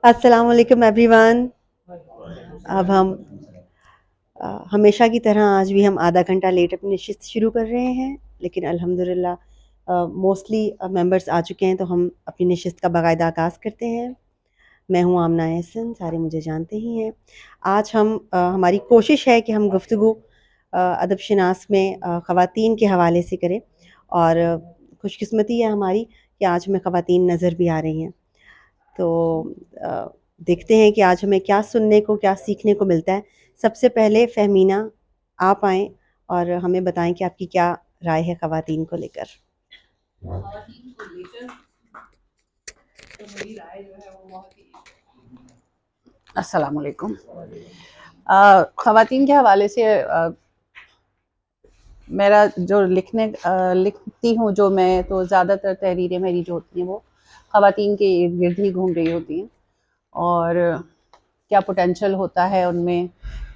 السلام علیکم every one. اب ہم ہمیشہ کی طرح آج بھی ہم آدھا گھنٹہ لیٹ اپنی نشست شروع کر رہے ہیں، لیکن الحمدللہ موسٹلی ممبرس آ چکے ہیں تو ہم اپنی نشست کا باقاعدہ آغاز کرتے ہیں. میں ہوں آمنہ احسن، سارے مجھے جانتے ہی ہیں. آج ہماری کوشش ہے کہ ہم گفتگو ادب شناس میں خواتین کے حوالے سے کریں، اور خوش قسمتی ہے ہماری کہ آج ہمیں خواتین نظر بھی آ رہی ہیں. تو دیکھتے ہیں کہ آج ہمیں کیا سننے کو، کیا سیکھنے کو ملتا ہے. سب سے پہلے فہمینہ آپ آئیں اور ہمیں بتائیں کہ آپ کی کیا رائے ہے خواتین کو لے کر. خواتین کو لے کر تو میری رائے جو ہے وہ بہت ہی. السلام علیکم. خواتین کے حوالے سے میرا جو لکھتی ہوں، جو میں تو زیادہ تر تحریریں میری جو ہوتی ہیں وہ خواتین کے ارد گرد ہی گھوم رہی ہوتی ہیں، اور کیا پوٹینشل ہوتا ہے ان میں،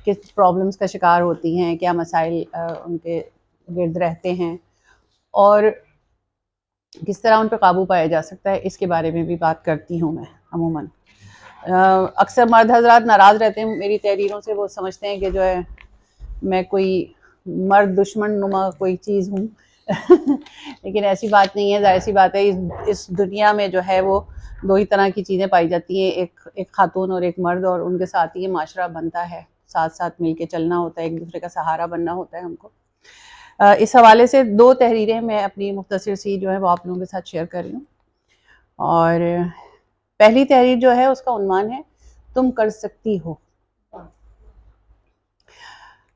کس پرابلمس کا شکار ہوتی ہیں، کیا مسائل ان کے گرد رہتے ہیں، اور کس طرح ان پہ قابو پایا جا سکتا ہے، اس کے بارے میں بھی بات کرتی ہوں میں عموماً. اکثر مرد حضرات ناراض رہتے ہیں میری تحریروں سے، وہ سمجھتے ہیں کہ جو ہے میں کوئی مرد دشمن نما کوئی چیز ہوں. لیکن ایسی بات نہیں ہے. ظاہر سی بات ہے اس دنیا میں جو ہے وہ دو ہی طرح کی چیزیں پائی جاتی ہیں، ایک خاتون اور ایک مرد، اور ان کے ساتھ یہ معاشرہ بنتا ہے، ساتھ ساتھ مل کے چلنا ہوتا ہے، ایک دوسرے کا سہارا بننا ہوتا ہے ہم کو. اس حوالے سے دو تحریریں میں اپنی مختصر سی جو ہے وہ آپ لوگوں کے ساتھ شیئر کر رہی ہوں. اور پہلی تحریر جو ہے اس کا عنوان ہے تم کر سکتی ہو.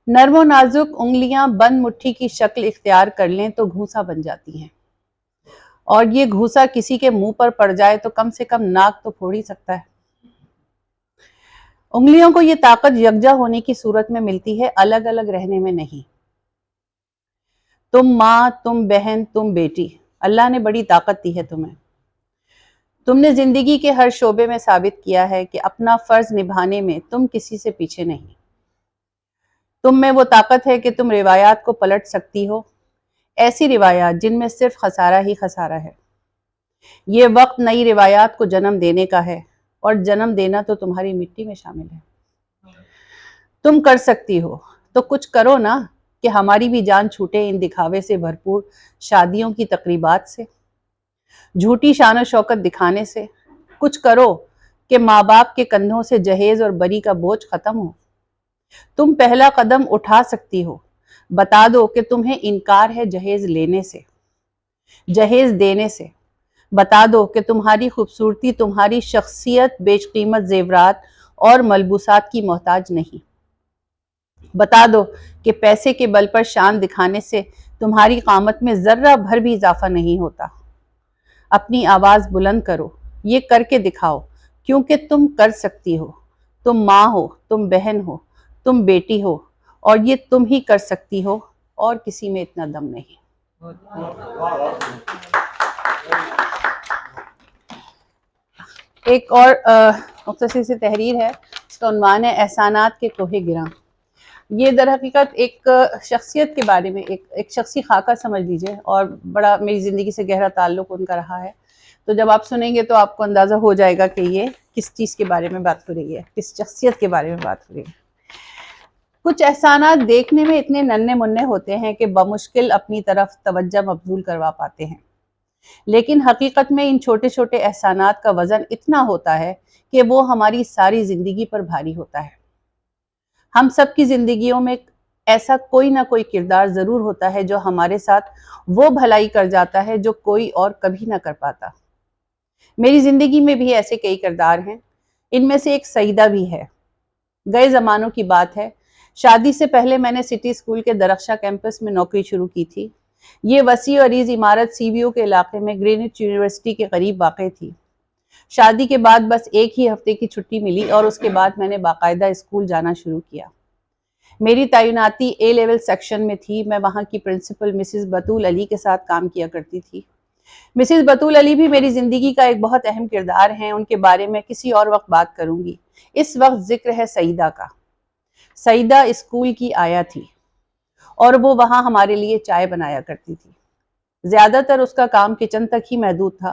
نرم و نازک انگلیاں بند مٹھی کی شکل اختیار کر لیں تو گھوسا بن جاتی ہیں، اور یہ گھوسا کسی کے منہ پر پڑ جائے تو کم سے کم ناک تو پھوڑ ہی سکتا ہے. انگلیوں کو یہ طاقت یکجا ہونے کی صورت میں ملتی ہے، الگ الگ رہنے میں نہیں. تم ماں، تم بہن، تم بیٹی، اللہ نے بڑی طاقت دی ہے تمہیں. تم نے زندگی کے ہر شعبے میں ثابت کیا ہے کہ اپنا فرض نبھانے میں تم کسی سے پیچھے نہیں. تم میں وہ طاقت ہے کہ تم روایات کو پلٹ سکتی ہو، ایسی روایات جن میں صرف خسارہ ہی خسارہ ہے. یہ وقت نئی روایات کو جنم دینے کا ہے، اور جنم دینا تو تمہاری مٹی میں شامل ہے. تم کر سکتی ہو تو کچھ کرو نا، کہ ہماری بھی جان چھوٹے ان دکھاوے سے بھرپور شادیوں کی تقریبات سے، جھوٹی شان و شوکت دکھانے سے. کچھ کرو کہ ماں باپ کے کندھوں سے جہیز اور بری کا بوجھ ختم ہو. تم پہلا قدم اٹھا سکتی ہو. بتا دو کہ تمہیں انکار ہے جہیز لینے سے، جہیز دینے سے. بتا دو کہ تمہاری خوبصورتی، تمہاری شخصیت بیش قیمت زیورات اور ملبوسات کی محتاج نہیں. بتا دو کہ پیسے کے بل پر شان دکھانے سے تمہاری قامت میں ذرہ بھر بھی اضافہ نہیں ہوتا. اپنی آواز بلند کرو، یہ کر کے دکھاؤ، کیونکہ تم کر سکتی ہو. تم ماں ہو، تم بہن ہو، تم بیٹی ہو، اور یہ تم ہی کر سکتی ہو، اور کسی میں اتنا دم نہیں. ایک اور مختصر سی تحریر ہے، اس کا عنوان ہے احسانات کے کوہ گراں. یہ در حقیقت ایک شخصیت کے بارے میں ایک شخصی خاکہ سمجھ لیجئے، اور بڑا میری زندگی سے گہرا تعلق ان کا رہا ہے. تو جب آپ سنیں گے تو آپ کو اندازہ ہو جائے گا کہ یہ کس چیز کے بارے میں بات ہو رہی ہے، کس شخصیت کے بارے میں بات ہو رہی ہے. کچھ احسانات دیکھنے میں اتنے ننھے منھے ہوتے ہیں کہ بمشکل اپنی طرف توجہ مبذول کروا پاتے ہیں، لیکن حقیقت میں ان چھوٹے چھوٹے احسانات کا وزن اتنا ہوتا ہے کہ وہ ہماری ساری زندگی پر بھاری ہوتا ہے. ہم سب کی زندگیوں میں ایسا کوئی نہ کوئی کردار ضرور ہوتا ہے جو ہمارے ساتھ وہ بھلائی کر جاتا ہے جو کوئی اور کبھی نہ کر پاتا. میری زندگی میں بھی ایسے کئی کردار ہیں، ان میں سے ایک سعیدہ بھی ہے. گئے زمانوں کی بات ہے، شادی سے پہلے میں نے سٹی اسکول کے درخشہ کیمپس میں نوکری شروع کی تھی. یہ وسیع و عریض عمارت سی بی او کے علاقے میں گرینوچ یونیورسٹی کے قریب واقع تھی. شادی کے بعد بس ایک ہی ہفتے کی چھٹی ملی، اور اس کے بعد میں نے باقاعدہ اسکول جانا شروع کیا. میری تعیناتی اے لیول سیکشن میں تھی. میں وہاں کی پرنسپل مسز بطول علی کے ساتھ کام کیا کرتی تھی. مسز بطول علی بھی میری زندگی کا ایک بہت اہم کردار ہیں، ان کے بارے میں کسی اور وقت بات کروں گی. اس وقت ذکر ہے سعیدہ کا. سعیدہ اسکول کی آیا تھی، اور وہ وہاں ہمارے لیے چائے بنایا کرتی تھی. زیادہ تر اس کا کام کچن تک ہی محدود تھا.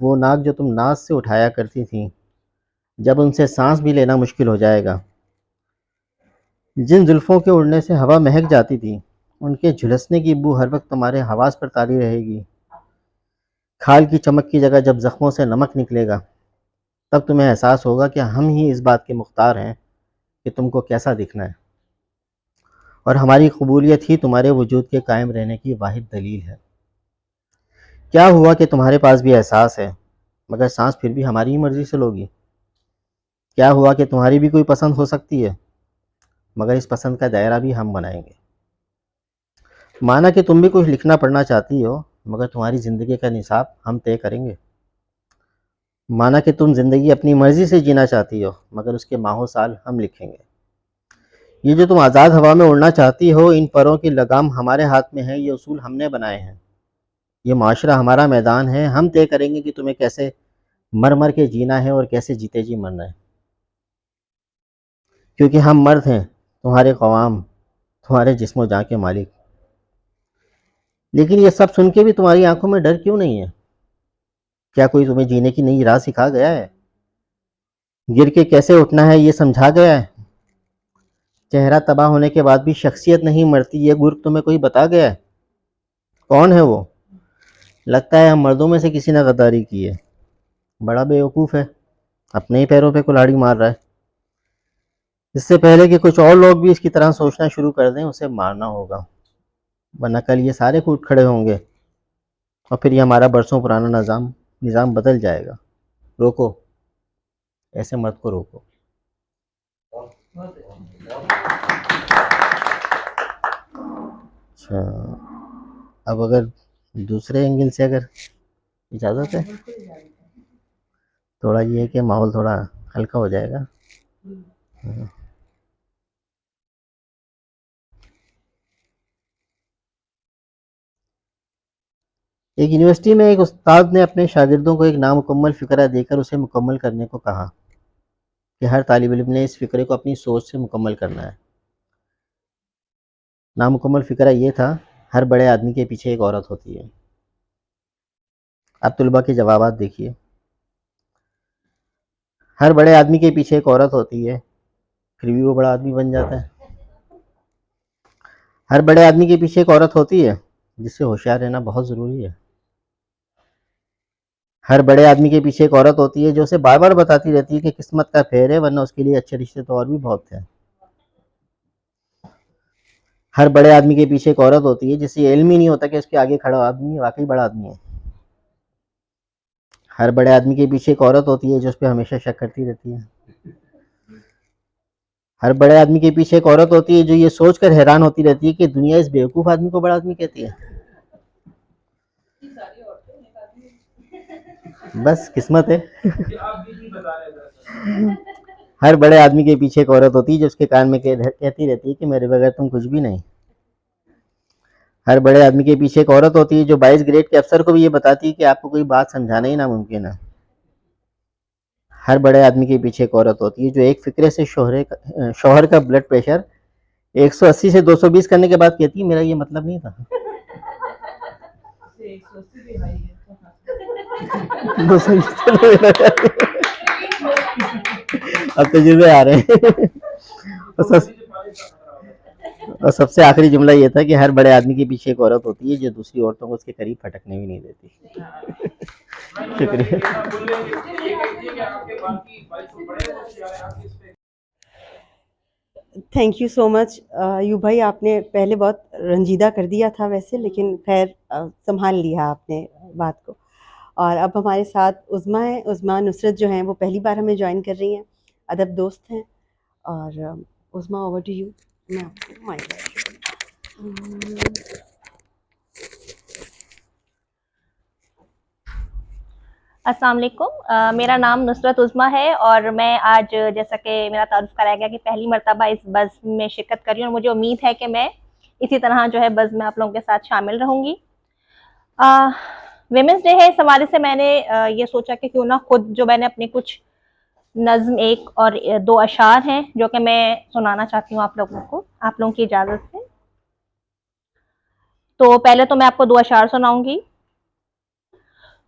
وہ ناک جو تم ناز سے اٹھایا کرتی تھیں، جب ان سے سانس بھی لینا مشکل ہو جائے گا، جن زلفوں کے اڑنے سے ہوا مہک جاتی تھی، ان کے جھلسنے کی بو ہر وقت تمہارے حواس پر تاری رہے گی۔ کھال کی چمک کی جگہ جب زخموں سے نمک نکلے گا، تب تمہیں احساس ہوگا کہ ہم ہی اس بات کے مختار ہیں کہ تم کو کیسا دکھنا ہے، اور ہماری قبولیت ہی تمہارے وجود کے قائم رہنے کی واحد دلیل ہے۔ کیا ہوا کہ تمہارے پاس بھی احساس ہے، مگر سانس پھر بھی ہماری ہی مرضی سے لوگی؟ کیا ہوا کہ تمہاری بھی کوئی پسند ہو سکتی ہے، مگر اس پسند کا دائرہ بھی ہم بنائیں گے؟ مانا کہ تم بھی کچھ لکھنا پڑھنا چاہتی ہو، مگر تمہاری زندگی کا نصاب ہم طے کریں گے۔ مانا کہ تم زندگی اپنی مرضی سے جینا چاہتی ہو، مگر اس کے ماہ و سال ہم لکھیں گے۔ یہ جو تم آزاد ہوا میں اڑنا چاہتی ہو، ان پروں کی لگام ہمارے ہاتھ میں ہے، یہ اصول ہم نے بنائے ہیں۔ یہ معاشرہ ہمارا میدان ہے، ہم طے کریں گے کہ تمہیں کیسے مر مر کے جینا ہے اور کیسے جیتے جی مرنا ہے، کیونکہ ہم مرد ہیں، تمہارے قوام، تمہارے جسم و جاں کے مالک۔ لیکن یہ سب سن کے بھی تمہاری آنکھوں میں ڈر کیوں نہیں ہے؟ کیا کوئی تمہیں جینے کی نئی راہ سکھا گیا ہے؟ گر کے کیسے اٹھنا ہے یہ سمجھا گیا ہے؟ چہرہ تباہ ہونے کے بعد بھی شخصیت نہیں مرتی، یہ گرگ تمہیں کوئی بتا گیا ہے؟ کون ہے وہ؟ لگتا ہے ہم مردوں میں سے کسی نے غداری کی ہے۔ بڑا بیوقوف ہے، اپنے ہی پیروں پہ کلاڑی مار رہا ہے۔ اس سے پہلے کہ کچھ اور لوگ بھی اس کی طرح سوچنا شروع کر دیں، اسے مارنا ہوگا، ورنہ کل یہ سارے کھوٹ کھڑے ہوں گے اور پھر یہ ہمارا برسوں پرانا نظام بدل جائے گا۔ روکو، ایسے مرد کو روکو۔ اچھا، اب اگر دوسرے اینگل سے اگر اجازت ہے، تھوڑا یہ ہے کہ ماحول تھوڑا ہلکا ہو جائے گا۔ ایک یونیورسٹی میں ایک استاد نے اپنے شاگردوں کو ایک نامکمل فقرہ دے کر اسے مکمل کرنے کو کہا کہ ہر طالب علم نے اس فقرے کو اپنی سوچ سے مکمل کرنا ہے۔ نامکمل فقرہ یہ تھا: ہر بڑے آدمی کے پیچھے ایک عورت ہوتی ہے۔ اب طلباء کے جوابات دیکھیے۔ ہر بڑے آدمی کے پیچھے ایک عورت ہوتی ہے، پھر بھی وہ بڑا آدمی بن جاتا ہے۔ ہر بڑے آدمی کے پیچھے ایک عورت ہوتی ہے جس سے ہوشیار رہنا بہت ضروری ہے۔ ہر بڑے آدمی کے پیچھے ایک عورت ہوتی ہے جو اسے بار بار بتاتی رہتی ہے کہ قسمت کا پھیر ہے، ورنہ اس کے لیے اچھے رشتے تو اور بھی بہت ہیں۔ ہر بڑے آدمی کے پیچھے ایک عورت ہوتی ہے جسے یہ علم ہی نہیں ہوتا کہ اس کے آگے کھڑا آدمی واقعی بڑا آدمی ہے۔ ہر بڑے آدمی کے پیچھے ایک عورت ہوتی ہے جو اس پہ ہمیشہ شک کرتی رہتی ہے۔ ہر بڑے آدمی کے پیچھے ایک عورت ہوتی ہے جو یہ سوچ کر حیران ہوتی رہتی ہے کہ دنیا اس بیوقوف آدمی کو بڑا آدمی کہتی ہے۔ بس قسمت ہے۔ ہر بڑے آدمی کے پیچھے ایک عورت ہوتی ہے جو اس کے کان میں کہتی رہتی ہے کہ میرے بغیر تم کچھ بھی نہیں۔ ہر بڑے آدمی کے پیچھے ایک عورت ہوتی ہے جو 22 گریڈ کے افسر کو بھی یہ بتاتی ہے کہ آپ کو کوئی بات سمجھانا ہی ناممکن ہے۔ ہر بڑے آدمی کے پیچھے ایک عورت ہوتی ہے جو ایک فقرے سے شوہر کا بلڈ پریشر 180 سے 220 کرنے کے بعد کہتی ہے میرا یہ مطلب نہیں تھا۔ 220 اب تجربے آ رہے ہیں۔ اور سب سے آخری جملہ یہ تھا کہ ہر بڑے آدمی کے پیچھے ایک عورت ہوتی ہے جو دوسری عورتوں کو اس کے قریب پھٹکنے بھی نہیں دیتی۔ شکریہ۔ تھینک یو سو مچ ایوب بھائی، آپ نے پہلے بہت رنجیدہ کر دیا تھا ویسے، لیکن خیر سنبھال لیا آپ نے بات کو۔ اور اب ہمارے ساتھ عظمیٰ ہیں، عظمیٰ نصرت جو ہیں وہ پہلی بار ہمیں جوائن کر رہی ہیں، ادب دوست ہیں۔ اور عظمیٰ اوور ٹو یو۔ میں آپ کو مائک السلام علیکم، میرا نام نصرت عظمیٰ ہے اور میں آج جیسا کہ میرا تعارف کرایا گیا کہ پہلی مرتبہ اس بزم میں شرکت کر رہی ہوں، اور مجھے امید ہے کہ میں اسی طرح جو ہے بزم میں آپ لوگوں کے ساتھ شامل رہوں گی۔ ویمنس ڈے ہے، اس حوالے سے میں نے یہ سوچا کہ کیوں نہ خود جو میں نے اپنے کچھ نظم ایک اور دو اشعار ہیں جو کہ میں سنانا چاہتی ہوں آپ لوگوں کو، آپ لوگوں کی اجازت سے۔ تو پہلے تو میں آپ کو دو اشعار سناؤں گی۔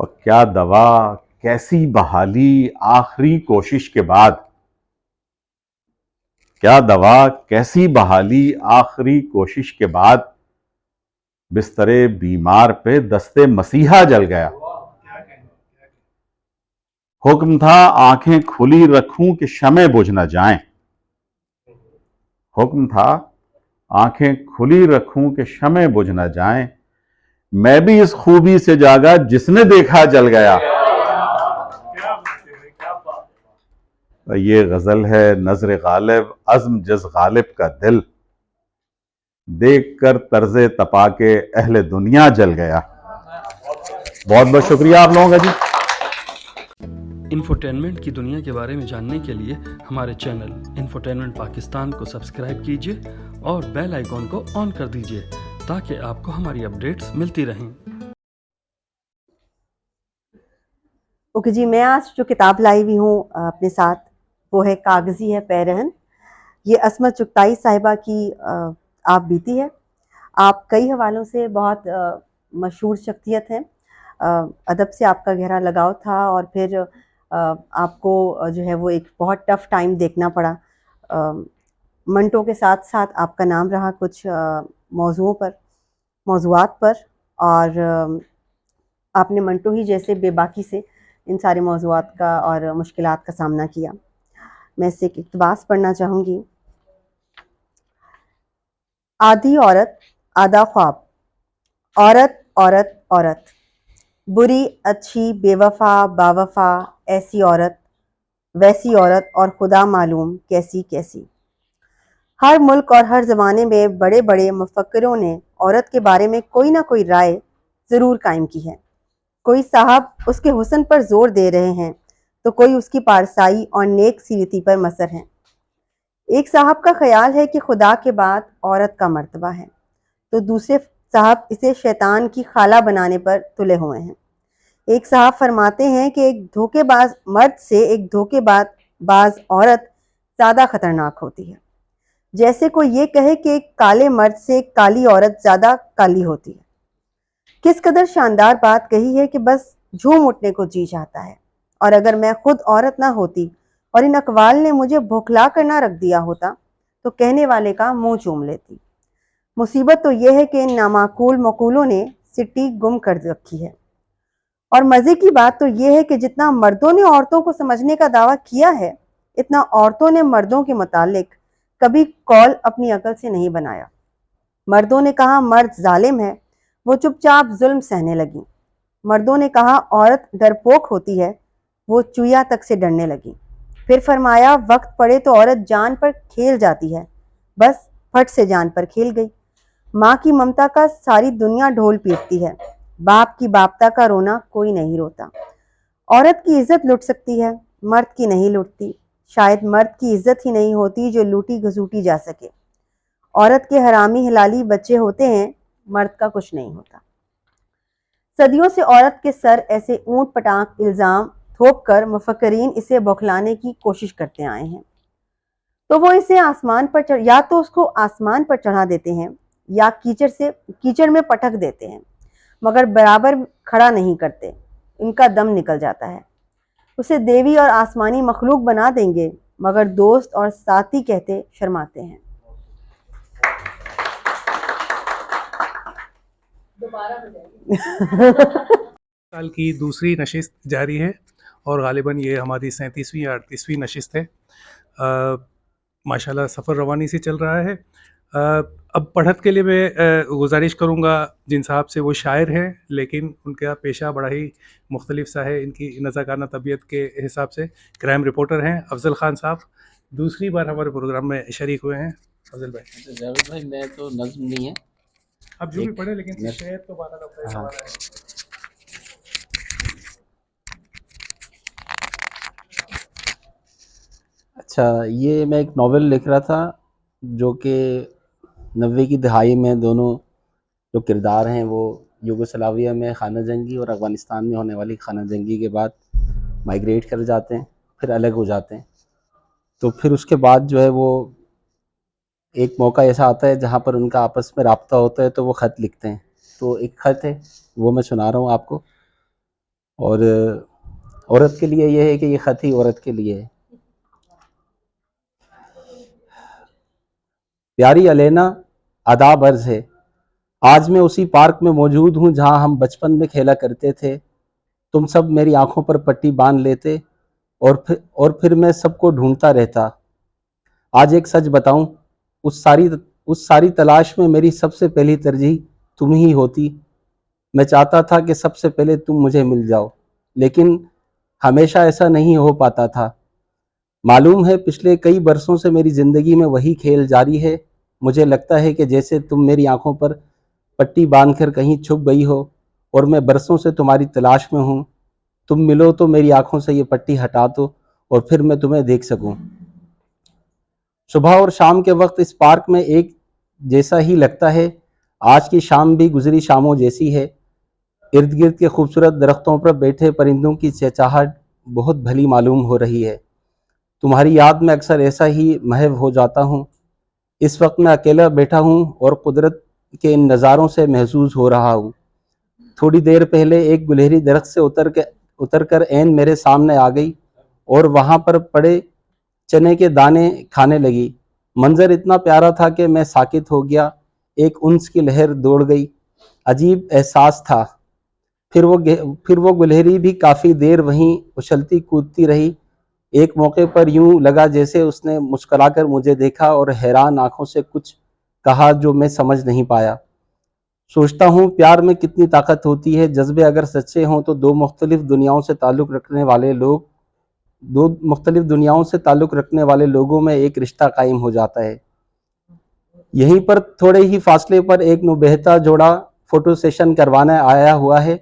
اور کیا دوا، کیسی بحالی آخری کوشش کے بعد، کیا دوا، کیسی بحالی آخری کوشش کے بعد، بستر بیمار پہ دستے مسیحا جل گیا۔ حکم تھا آنکھیں کھلی رکھوں کہ شمع بجھ نہ جائیں، حکم تھا آنکھیں کھلی رکھوں کہ شمع بجھ نہ جائیں، میں بھی اس خوبی سے جاگا جس نے دیکھا جل گیا۔ یہ غزل ہے نظر غالب، عزم جز غالب کا دل، دیکھ کر طرز تپا کے اہل دنیا جل گیا۔ بہت بہت شکریہ آپ لوگوں کا جی۔ انفوٹینمنٹ کی دنیا کے بارے میں جاننے کے لیے ہمارے چینل انفوٹینمنٹ پاکستان کو سبسکرائب کیجیے اور بیل آئیکن کو آن کر دیجیے تاکہ آپ کو ہماری اپڈیٹس ملتی رہیں۔ اوکے جی، میں آج جو کتاب لائی ہوئی ہوں اپنے ساتھ وہ ہے کاغذی ہے پیرہن۔ یہ عصمت چغتائی صاحبہ کی آپ بیتی ہے۔ آپ کئی حوالوں سے بہت مشہور شخصیت ہیں، ادب سے آپ کا گہرا لگاؤ تھا، اور پھر آپ کو جو ہے وہ ایک بہت ٹف ٹائم دیکھنا پڑا۔ منٹو کے ساتھ ساتھ آپ کا نام رہا کچھ موضوعات پر، اور آپ نے منٹو ہی جیسے بے باکی سے ان سارے موضوعات کا اور مشکلات کا سامنا کیا۔ میں اس سے ایک اقتباس پڑھنا چاہوں گی۔ آدھی عورت آدھا خواب، عورت عورت عورت، بری اچھی بے وفا باوفا، ایسی عورت ویسی عورت، اور خدا معلوم کیسی کیسی۔ ہر ملک اور ہر زمانے میں بڑے بڑے مفکروں نے عورت کے بارے میں کوئی نہ کوئی رائے ضرور قائم کی ہے۔ کوئی صاحب اس کے حسن پر زور دے رہے ہیں تو کوئی اس کی پارسائی اور نیک سیرتی پر مصر ہیں۔ ایک صاحب کا خیال ہے کہ خدا کے بعد عورت کا مرتبہ ہے، تو دوسرے صاحب اسے شیطان کی خالہ بنانے پر تلے ہوئے ہیں۔ ایک صاحب فرماتے ہیں کہ ایک دھوکے باز مرد سے ایک دھوکے باز عورت زیادہ خطرناک ہوتی ہے، جیسے کوئی یہ کہے کہ ایک کالے مرد سے ایک کالی عورت زیادہ کالی ہوتی ہے۔ کس قدر شاندار بات کہی ہے کہ بس جھوم اٹھنے کو جی چاہتا ہے۔ اور اگر میں خود عورت نہ ہوتی اور ان اقوال نے مجھے بھوکلا کر نہ رکھ دیا ہوتا تو کہنے والے کا منہ چوم لیتی۔ مصیبت تو یہ ہے کہ ان نامعقول مقولوں نے سٹی گم کر رکھی ہے۔ اور مزے کی بات تو یہ ہے کہ جتنا مردوں نے عورتوں کو سمجھنے کا دعویٰ کیا ہے، اتنا عورتوں نے مردوں کے متعلق کبھی قول اپنی عقل سے نہیں بنایا۔ مردوں نے کہا مرد ظالم ہے، وہ چپ چاپ ظلم سہنے لگی۔ مردوں نے کہا عورت ڈرپوک ہوتی ہے، وہ چویا تک سے ڈرنے لگی۔ پھر فرمایا وقت پڑے تو عورت جان پر کھیل جاتی ہے، بس پھٹ سے جان پر کھیل گئی۔ ماں کی ممتا کا ساری دنیا ڈھول پیٹتی ہے، باپ کی باپتا کا رونا کوئی نہیں روتا۔ عورت کی عزت لٹ سکتی ہے، مرد کی نہیں لٹتی۔ شاید مرد کی عزت ہی نہیں ہوتی جو لوٹی گھسوٹی جا سکے۔ عورت کے حرامی حلالی بچے ہوتے ہیں، مرد کا کچھ نہیں ہوتا۔ صدیوں سے عورت کے سر ایسے اونٹ پٹانگ الزام تھوپ کر مفکرین اسے بوکھلانے کی کوشش کرتے آئے ہیں، تو وہ اسے آسمان پر یا تو اس کو آسمان پر چڑھا دیتے ہیں یا کیچڑ میں پٹک دیتے ہیں، مگر برابر کھڑا نہیں کرتے، ان کا دم نکل جاتا ہے۔ اسے دیوی اور آسمانی مخلوق بنا دیں گے، مگر دوست اور ساتھی کہتے شرماتے ہیں۔ سال کی دوسری نشست جاری ہے اور غالباً یہ ہماری 37ویں یا 38ویں نشست ہے۔ ماشاءاللہ سفر روانی سے چل رہا ہے۔ اب پڑھت کے لیے میں گزارش کروں گا جن صاحب سے، وہ شاعر ہیں لیکن ان کا پیشہ بڑا ہی مختلف سا ہے، ان کی نزاکانہ طبیعت کے حساب سے کرائم رپورٹر ہیں افضل خان صاحب، دوسری بار ہمارے پروگرام میں شریک ہوئے ہیں۔ افضل بھائی، جاوید بھائی میں تو نظم نہیں ہے، آپ جو بھی پڑھیں لیکن شعر تو بارہ لفظ ہے ہمارا ہے۔ اچھا یہ میں ایک ناول لکھ رہا تھا جو کہ 90 کی دہائی میں دونوں جو کردار ہیں وہ یوگوسلاویہ میں خانہ جنگی اور افغانستان میں ہونے والی خانہ جنگی کے بعد مائیگریٹ کر جاتے ہیں، پھر الگ ہو جاتے ہیں، تو پھر اس کے بعد جو ہے وہ ایک موقع ایسا آتا ہے جہاں پر ان کا آپس میں رابطہ ہوتا ہے، تو وہ خط لکھتے ہیں۔ تو ایک خط ہے وہ میں سنا رہا ہوں آپ کو، اور عورت کے لیے یہ ہے کہ یہ خط ہی عورت کے لیے ہے. پیاری علینا، آداب عرض ہے. آج میں اسی پارک میں موجود ہوں جہاں ہم بچپن میں کھیلا کرتے تھے. تم سب میری آنکھوں پر پٹی باندھ لیتے اور پھر میں سب کو ڈھونڈتا رہتا. آج ایک سچ بتاؤں، اس ساری تلاش میں میری سب سے پہلی ترجیح تم ہی ہوتی. میں چاہتا تھا کہ سب سے پہلے تم مجھے مل جاؤ، لیکن ہمیشہ ایسا نہیں ہو پاتا تھا. معلوم ہے پچھلے کئی برسوں سے میری زندگی میں وہی کھیل جاری ہے. مجھے لگتا ہے کہ جیسے تم میری آنکھوں پر پٹی باندھ کر کہیں چھپ گئی ہو اور میں برسوں سے تمہاری تلاش میں ہوں. تم ملو تو میری آنکھوں سے یہ پٹی ہٹا دو اور پھر میں تمہیں دیکھ سکوں. صبح اور شام کے وقت اس پارک میں ایک جیسا ہی لگتا ہے. آج کی شام بھی گزری شاموں جیسی ہے. ارد گرد کے خوبصورت درختوں پر بیٹھے پرندوں کی چہچہاہٹ بہت بھلی معلوم ہو رہی ہے. تمہاری یاد میں اکثر ایسا ہی محو ہو جاتا ہوں. اس وقت میں اکیلا بیٹھا ہوں اور قدرت کے ان نظاروں سے محظوظ ہو رہا ہوں. تھوڑی دیر پہلے ایک گلہری درخت سے اتر کر عین میرے سامنے آ گئی اور وہاں پر پڑے چنے کے دانے کھانے لگی. منظر اتنا پیارا تھا کہ میں ساکت ہو گیا. ایک انس کی لہر دوڑ گئی. عجیب احساس تھا. پھر وہ گلہری بھی کافی دیر وہیں اچھلتی کودتی رہی. ایک موقع پر یوں لگا جیسے اس نے مسکرا کر مجھے دیکھا اور حیران آنکھوں سے کچھ کہا جو میں سمجھ نہیں پایا. سوچتا ہوں پیار میں کتنی طاقت ہوتی ہے. جذبے اگر سچے ہوں تو دو مختلف دنیاؤں سے تعلق رکھنے والے لوگوں میں ایک رشتہ قائم ہو جاتا ہے. یہیں پر تھوڑے ہی فاصلے پر ایک نوبہتا جوڑا فوٹو سیشن کروانے آیا ہوا ہے.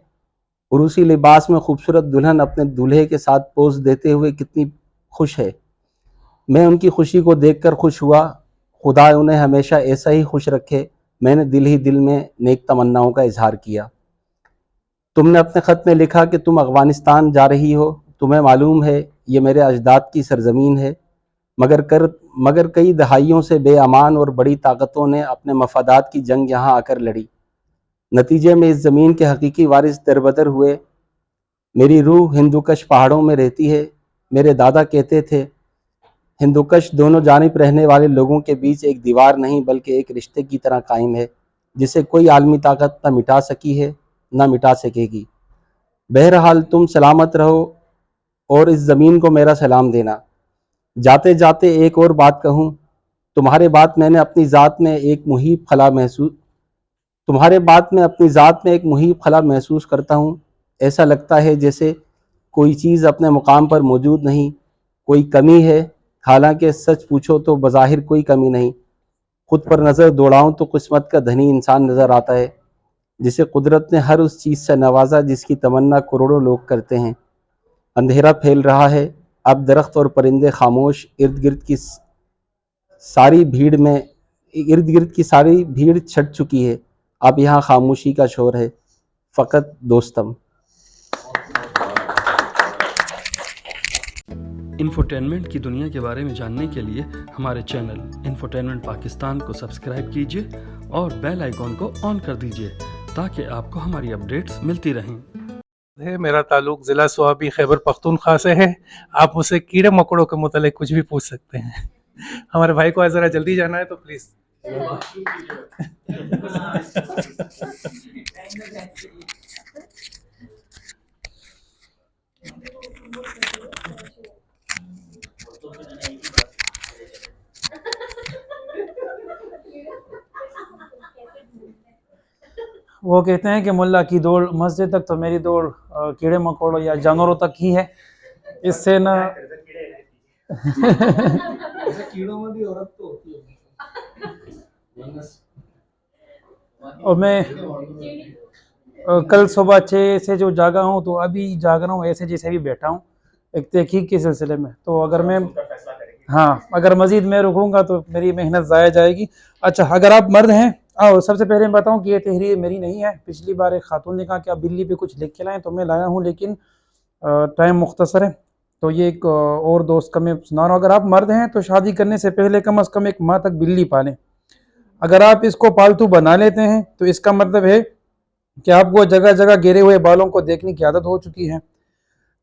عروسی لباس میں خوبصورت دلہن اپنے دولہے کے ساتھ پوز دیتے ہوئے کتنی خوش ہے. میں ان کی خوشی کو دیکھ کر خوش ہوا. خدا انہیں ہمیشہ ایسا ہی خوش رکھے. میں نے دل ہی دل میں نیک تمناؤں کا اظہار کیا. تم نے اپنے خط میں لکھا کہ تم افغانستان جا رہی ہو. تمہیں معلوم ہے یہ میرے اجداد کی سرزمین ہے، مگر کئی دہائیوں سے بے امان اور بڑی طاقتوں نے اپنے مفادات کی جنگ یہاں آ کر لڑی. نتیجے میں اس زمین کے حقیقی وارث دربدر ہوئے. میری روح ہندوکش پہاڑوں میں رہتی ہے. میرے دادا کہتے تھے ہندوکش دونوں جانب رہنے والے لوگوں کے بیچ ایک دیوار نہیں بلکہ ایک رشتے کی طرح قائم ہے جسے کوئی عالمی طاقت نہ مٹا سکی ہے نہ مٹا سکے گی. بہرحال تم سلامت رہو اور اس زمین کو میرا سلام دینا. جاتے جاتے ایک اور بات کہوں. تمہارے بات میں اپنی ذات میں ایک محیب خلا محسوس کرتا ہوں. ایسا لگتا ہے جیسے کوئی چیز اپنے مقام پر موجود نہیں، کوئی کمی ہے. حالانکہ سچ پوچھو تو بظاہر کوئی کمی نہیں. خود پر نظر دوڑاؤں تو قسمت کا دھنی انسان نظر آتا ہے جسے قدرت نے ہر اس چیز سے نوازا جس کی تمنا کروڑوں لوگ کرتے ہیں. اندھیرا پھیل رہا ہے. اب درخت اور پرندے خاموش. ارد گرد کی ساری بھیڑ چھٹ چکی ہے. اب یہاں خاموشی کا شور ہے، فقط دوستم. انفوٹینمنٹ کی دنیا کے بارے میں جاننے کے لیے ہمارے چینل انفوٹینمنٹ پاکستان کو سبسکرائب کیجیے اور بیل آئیکن کو آن کر دیجیے تاکہ آپ کو ہماری اپڈیٹس ملتی رہیں. میرا تعلق ضلع صوابی خیبر پختونخوا سے ہے. آپ مجھ سے کیڑے مکوڑوں کے متعلق کچھ بھی پوچھ سکتے ہیں. ہمارے بھائی کو ذرا جلدی جانا ہے تو پلیز. وہ کہتے ہیں کہ ملا کی دوڑ مسجد تک تو میری دوڑ کیڑے مکوڑوں یا جانوروں تک ہی ہے. اس سے نہ کیڑوں میں بھی عورت تو ہوتی ہے. اور میں کل صبح 6 سے جو جاگا ہوں تو ابھی جاگ رہا ہوں ایسے جیسے بھی بیٹھا ہوں ایک تحقیق کے سلسلے میں. تو اگر مزید میں رکوں گا تو میری محنت ضائع جائے گی. اچھا، اگر آپ مرد ہیں سب سے پہلے میں بتاؤں کہ یہ تحریر میری نہیں ہے. پچھلی بار ایک خاتون نے کہا کہ آپ بلی پہ کچھ لکھ کے لائیں تو میں لایا ہوں، لیکن ٹائم مختصر ہے تو یہ ایک اور دوست کا میں سنا رہا ہوں. اگر آپ مرد ہیں تو شادی کرنے سے پہلے کم از کم 1 ماہ تک بلی پالیں. اگر آپ اس کو پالتو بنا لیتے ہیں تو اس کا مطلب ہے کہ آپ کو جگہ جگہ گرے ہوئے بالوں کو دیکھنے کی عادت ہو چکی ہے.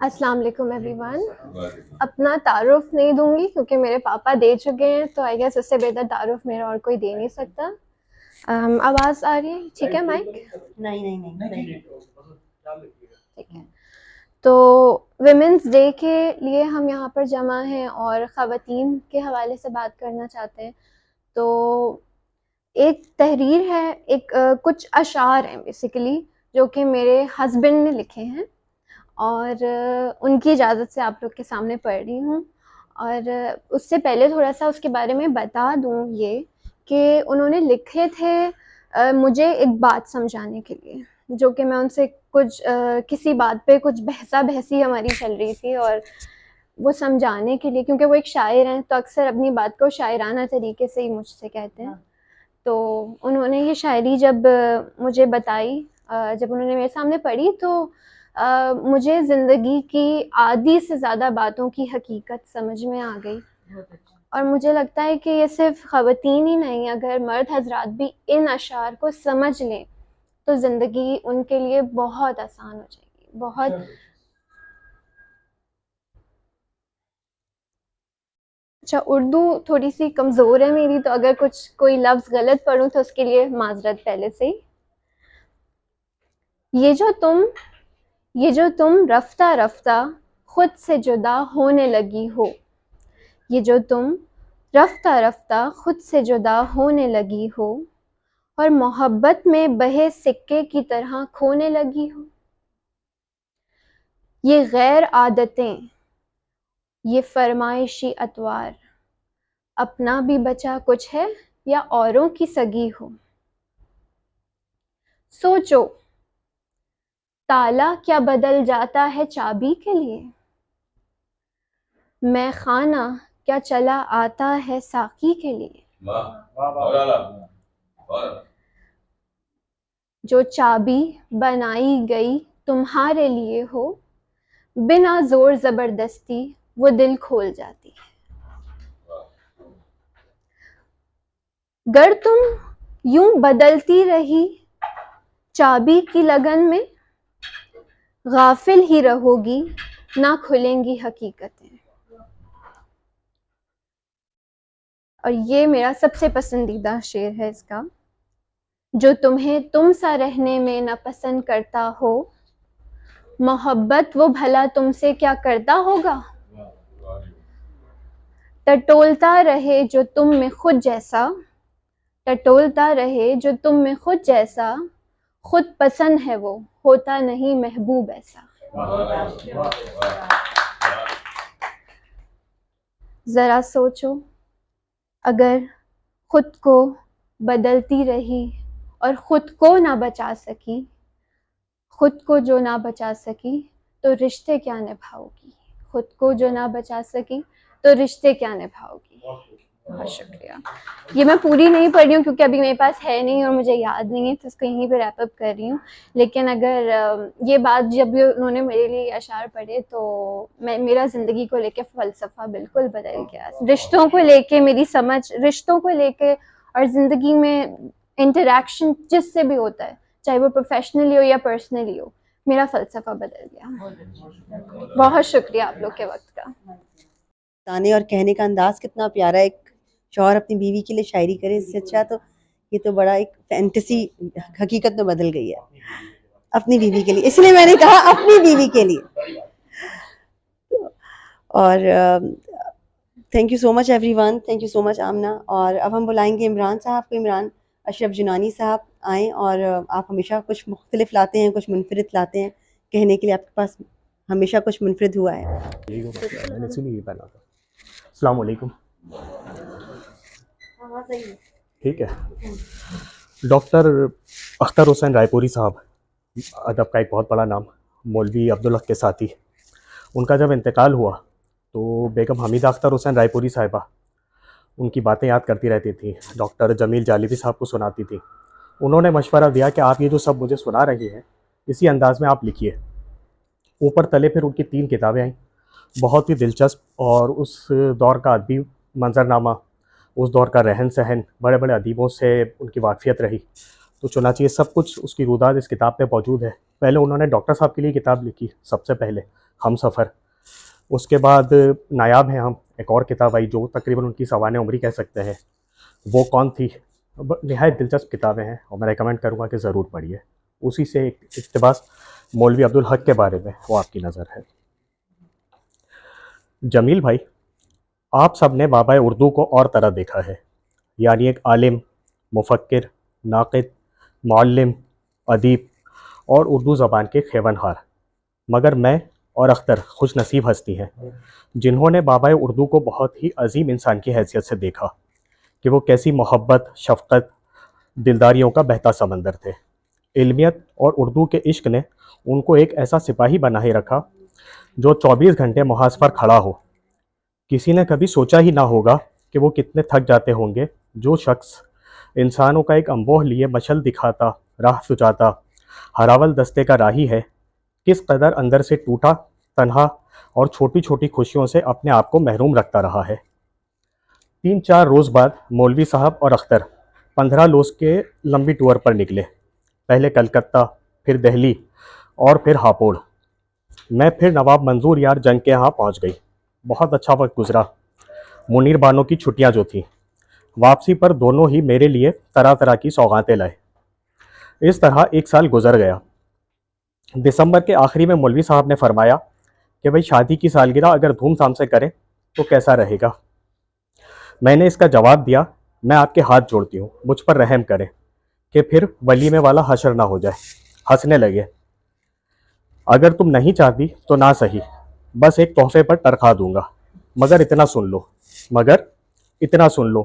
السلام علیکم ایوری ون. اپنا تعارف نہیں دوں گی کیونکہ میرے پاپا دے چکے ہیں، تو آئی گیس اس سے بہتر تعارف میرا اور کوئی دے نہیں سکتا. آواز آ رہی ہے ٹھیک ہے؟ مائک نہیں ٹھیک ہے. تو ویمنس ڈے کے لیے ہم یہاں پر جمع ہیں اور خواتین کے حوالے سے بات کرنا چاہتے ہیں. تو ایک تحریر ہے، ایک کچھ اشعار ہیں بیسیکلی جو کہ میرے ہسبینڈ نے لکھے ہیں، اور ان کی اجازت سے آپ لوگ کے سامنے پڑھ رہی ہوں. اور اس سے پہلے تھوڑا سا اس کے بارے میں بتا دوں یہ کہ انہوں نے لکھے تھے مجھے ایک بات سمجھانے کے لیے، جو کہ میں ان سے کچھ کسی بات پہ کچھ بحثی ہماری چل رہی تھی، اور وہ سمجھانے کے لیے، کیونکہ وہ ایک شاعر ہیں تو اکثر اپنی بات کو شاعرانہ طریقے سے ہی مجھ سے کہتے ہیں. تو انہوں نے یہ شاعری جب مجھے بتائی، جب انہوں نے میرے سامنے پڑھی، تو مجھے زندگی کی آدھی سے زیادہ باتوں کی حقیقت سمجھ میں آ گئی. اور مجھے لگتا ہے کہ یہ صرف خواتین ہی نہیں، اگر مرد حضرات بھی ان اشعار کو سمجھ لیں تو زندگی ان کے لیے بہت آسان ہو جائے گی. بہت اچھا، اردو تھوڑی سی کمزور ہے میری، تو اگر کوئی لفظ غلط پڑھوں تو اس کے لیے معذرت پہلے سے ہی. یہ جو تم رفتہ رفتہ خود سے جدا ہونے لگی ہو، یہ جو تم رفتہ رفتہ خود سے جدا ہونے لگی ہو، اور محبت میں بہے سکے کی طرح کھونے لگی ہو. یہ غیر عادتیں، یہ فرمائشی اطوار، اپنا بھی بچا کچھ ہے یا اوروں کی سگی ہو. سوچو تالا کیا بدل جاتا ہے چابی کے لیے، میں خانہ کیا چلا آتا ہے ساقی کے لیے. جو چابی بنائی گئی تمہارے لیے ہو، بنا زور زبردستی وہ دل کھول جاتی ہے. گر تم یوں بدلتی رہی چابی کی لگن میں، غافل ہی رہو گی نہ کھلیں گی حقیقتیں. اور یہ میرا سب سے پسندیدہ شعر ہے اس کا. جو تمہیں تم سا رہنے میں نہ پسند کرتا ہو، محبت وہ بھلا تم سے کیا کرتا ہوگا. ٹٹولتا رہے جو تم میں خود جیسا، ٹٹولتا رہے جو تم میں خود جیسا، خود پسند ہے وہ ہوتا نہیں محبوب ایسا. ذرا سوچو، اگر خود کو بدلتی رہی اور خود کو نہ بچا سکی، خود کو جو نہ بچا سکی تو رشتے کیا نبھاؤ گی. خود کو جو نہ بچا سکی تو رشتے کیا نبھاؤ گی. بہت شکریہ. یہ میں پوری نہیں پڑھ رہی ہوں کیونکہ ابھی میرے پاس ہے نہیں اور مجھے یاد نہیں ہے، تو اس کو یہیں پہ ریپ اپ کر رہی ہوں. لیکن اگر یہ بات جب انہوں نے میرے لیے اشعار پڑھے تو میرا زندگی کو لے کے فلسفہ بالکل بدل گیا. رشتوں کو لے کے میری سمجھ، رشتوں کو لے کے اور زندگی میں انٹریکشن جس سے بھی ہوتا ہے، چاہے وہ پروفیشنلی ہو یا پرسنلی ہو، میرا فلسفہ بدل گیا. بہت شکریہ آپ لوگ کے وقت کا. گانے اور کہنے کا انداز کتنا پیارا ہے. ایک شوہر اپنی بیوی کے لیے شاعری کرے، اس سے اچھا تو یہ تو بڑا ایک فینٹیسی حقیقت میں بدل گئی ہے اپنی بیوی کے لیے. اس لیے میں نے کہا اپنی بیوی کے لیے. اور thank you so much everyone, thank you so much Amna. اور اب ہم بلائیں گے عمران صاحب کو. عمران اشرف جنانی صاحب آئیں، اور آپ ہمیشہ کچھ مختلف لاتے ہیں، کچھ منفرد لاتے ہیں کہنے کے لیے. آپ کے پاس ہمیشہ کچھ منفرد ہوا ہے. میں نے سنی پہلا. السلام علیکم. ٹھیک ہے. ڈاکٹر اختر حسین رائے پوری صاحب، ادب کا ایک بہت بڑا نام، مولوی عبدالحق کے ساتھی. ان کا جب انتقال ہوا تو بیگم حمیدہ اختر حسین رائے پوری صاحبہ ان کی باتیں یاد کرتی رہتی تھیں، ڈاکٹر جمیل جالیبی صاحب کو سناتی تھیں. انہوں نے مشورہ دیا کہ آپ یہ جو سب مجھے سنا رہی ہیں اسی انداز میں آپ لکھیے. اوپر تلے پھر ان کی 3 کتابیں آئیں، بہت ہی دلچسپ، اور اس دور کا ادبی منظرنامہ، اس دور کا رہن سہن، بڑے بڑے ادیبوں سے ان کی واقفیت رہی. تو چنانچہ یہ سب کچھ اس کی روداد اس کتاب میں موجود ہے. پہلے انہوں نے ڈاکٹر صاحب کے لیے کتاب لکھی سب سے پہلے، ہم سفر. اس کے بعد نایاب ہیں ہم، ایک اور کتاب آئی جو تقریباً ان کی سوانح عمری کہہ سکتے ہیں، وہ کون تھی. نہایت دلچسپ کتابیں ہیں اور میں ریکمینڈ کروں گا کہ ضرور پڑھیے. اسی سے ایک اقتباس مولوی عبدالحق کے بارے میں، وہ آپ کی نظر ہے. جمیل بھائی، آپ سب نے بابا اردو کو اور طرح دیکھا ہے، یعنی ایک عالم، مفکر، ناقد، معلم، ادیب اور اردو زبان کے خیون ہار. مگر میں اور اختر خوش نصیب ہستی ہیں جنہوں نے بابا اردو کو بہت ہی عظیم انسان کی حیثیت سے دیکھا کہ وہ کیسی محبت، شفقت، دلداریوں کا بہتا سمندر تھے. علمیت اور اردو کے عشق نے ان کو ایک ایسا سپاہی بنائے رکھا جو 24 گھنٹے محاذ پر کھڑا ہو. کسی نے کبھی سوچا ہی نہ ہوگا کہ وہ کتنے تھک جاتے ہوں گے جو شخص انسانوں کا ایک انبوہ لیے مشل دکھاتا، راہ سجاتا، ہراول دستے کا راہی ہے، کس قدر اندر سے ٹوٹا، تنہا اور چھوٹی چھوٹی خوشیوں سے اپنے آپ کو محروم رکھتا رہا ہے. 3-4 روز بعد مولوی صاحب اور اختر 15 روز کے لمبی ٹور پر نکلے. پہلے کلکتہ، پھر دہلی اور پھر ہاپوڑ. میں پھر نواب منظور یار جنگ کے ہاں پہنچ گئی. بہت اچھا وقت گزرا. منیر بانو کی چھٹیاں جو تھیں، واپسی پر دونوں ہی میرے لیے طرح طرح کی سوغاتیں لائے. اس طرح 1 سال گزر گیا. دسمبر کے آخری میں مولوی صاحب نے فرمایا کہ بھئی شادی کی سالگرہ اگر دھوم دھام سے کریں تو کیسا رہے گا. میں نے اس کا جواب دیا، میں آپ کے ہاتھ جوڑتی ہوں، مجھ پر رحم کریں کہ پھر ولیمے والا حشر نہ ہو جائے. ہنسنے لگے. اگر تم نہیں چاہتی تو نہ صحیح، بس ایک تحفے پر ٹرکھا دوں گا، مگر اتنا سن لو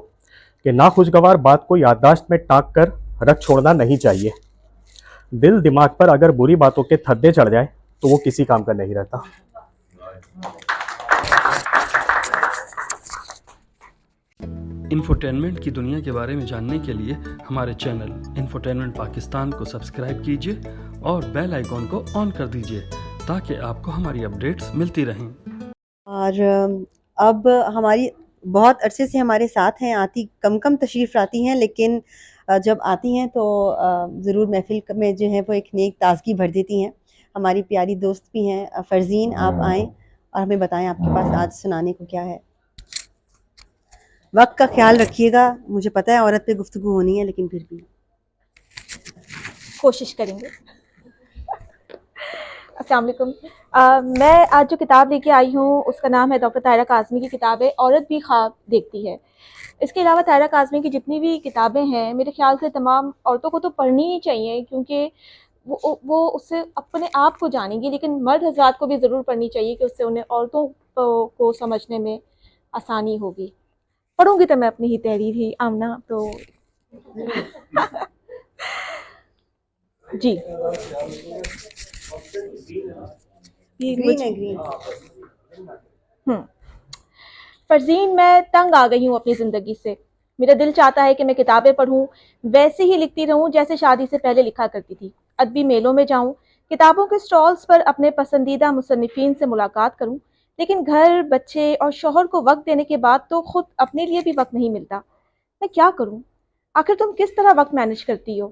کہ ناخوشگوار بات کو یادداشت میں ٹانک کر رکھ چھوڑنا نہیں چاہیے. دل دماغ پر اگر بری باتوں کے تھدے چڑھ جائیں تو وہ کسی کام کا نہیں رہتا. انفوٹینمنٹ کی دنیا کے بارے میں جاننے کے لیے ہمارے چینل انفوٹینمنٹ پاکستان کو سبسکرائب کیجیے اور بیل آئیکن کو آن کر دیجیے تاکہ آپ کو ہماری اپڈیٹس ملتی رہیں. اور اب ہماری بہت عرصے سے ہمارے ساتھ ہیں، آتی کم تشریف لاتی ہیں، لیکن جب آتی ہیں تو ضرور محفل میں جو ہے وہ ایک نیک تازگی بھر دیتی ہیں. ہماری پیاری دوست بھی ہیں. فرزین، آپ آئیں اور ہمیں بتائیں آپ کے پاس آج سنانے کو کیا ہے. وقت کا خیال رکھیے گا، مجھے پتہ ہے عورت پہ گفتگو ہونی ہے لیکن پھر بھی کوشش کریں گے. السلام علیکم. میں آج جو کتاب لے کے آئی ہوں اس کا نام ہے ڈاکٹر طاہرہ کاظمی کی کتاب ہے عورت بھی خواب دیکھتی ہے. اس کے علاوہ طاہرہ کاظمی کی جتنی بھی کتابیں ہیں میرے خیال سے تمام عورتوں کو تو پڑھنی ہی چاہیے، کیونکہ وہ اس سے اپنے آپ کو جانیں گی، لیکن مرد حضرات کو بھی ضرور پڑھنی چاہیے کہ اس سے انہیں عورتوں کو سمجھنے میں آسانی ہوگی. پڑھوں گی تو میں اپنی ہی تحریر ہی آمنا تو جی گرین ہے گرین. فرزین، میں تنگ آ گئی ہوں اپنی زندگی سے. میرا دل چاہتا ہے کہ میں کتابیں پڑھوں، ویسے ہی لکھتی رہوں جیسے شادی سے پہلے لکھا کرتی تھی. ادبی میلوں میں جاؤں، کتابوں کے سٹالز پر اپنے پسندیدہ مصنفین سے ملاقات کروں، لیکن گھر، بچے اور شوہر کو وقت دینے کے بعد تو خود اپنے لیے بھی وقت نہیں ملتا. میں کیا کروں؟ آخر تم کس طرح وقت مینیج کرتی ہو؟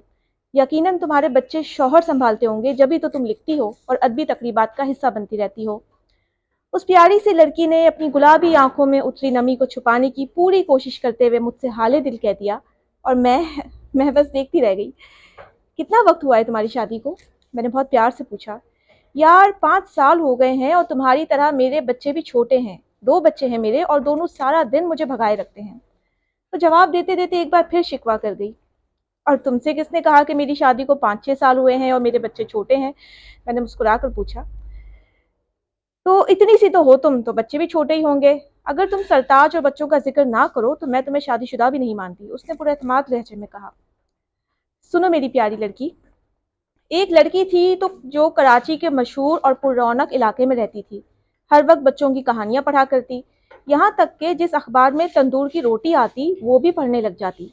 یقیناً تمہارے بچے شوہر سنبھالتے ہوں گے، جبھی تو تم لکھتی ہو اور ادبی تقریبات کا حصہ بنتی رہتی ہو. اس پیاری سی لڑکی نے اپنی گلابی آنکھوں میں اتری نمی کو چھپانے کی پوری کوشش کرتے ہوئے مجھ سے حال دل کہہ دیا، اور میں بس دیکھتی رہ گئی. کتنا وقت ہوا ہے تمہاری شادی کو؟ میں نے بہت پیار سے پوچھا. یار 5 سال ہو گئے ہیں اور تمہاری طرح میرے بچے بھی چھوٹے ہیں. 2 بچے ہیں میرے اور دونوں سارا دن مجھے بھگائے رکھتے ہیں. تو جواب دیتے دیتے ایک بار پھر شکوہ کر گئی. اور تم سے کس نے کہا کہ میری شادی کو 5-6 سال ہوئے ہیں اور میرے بچے چھوٹے ہیں؟ میں نے مسکرا کر پوچھا. تو اتنی سی تو ہو تم، تو بچے بھی چھوٹے ہی ہوں گے. اگر تم سرتاج اور بچوں کا ذکر نہ کرو تو میں تمہیں شادی شدہ بھی نہیں مانتی. اس نے پورے اعتماد لہجے میں کہا. سنو میری پیاری لڑکی، ایک لڑکی تھی تو جو کراچی کے مشہور اور پر رونق علاقے میں رہتی تھی. ہر وقت بچوں کی کہانیاں پڑھا کرتی، یہاں تک کہ جس اخبار میں تندور کی روٹی آتی وہ بھی پڑھنے لگ جاتی.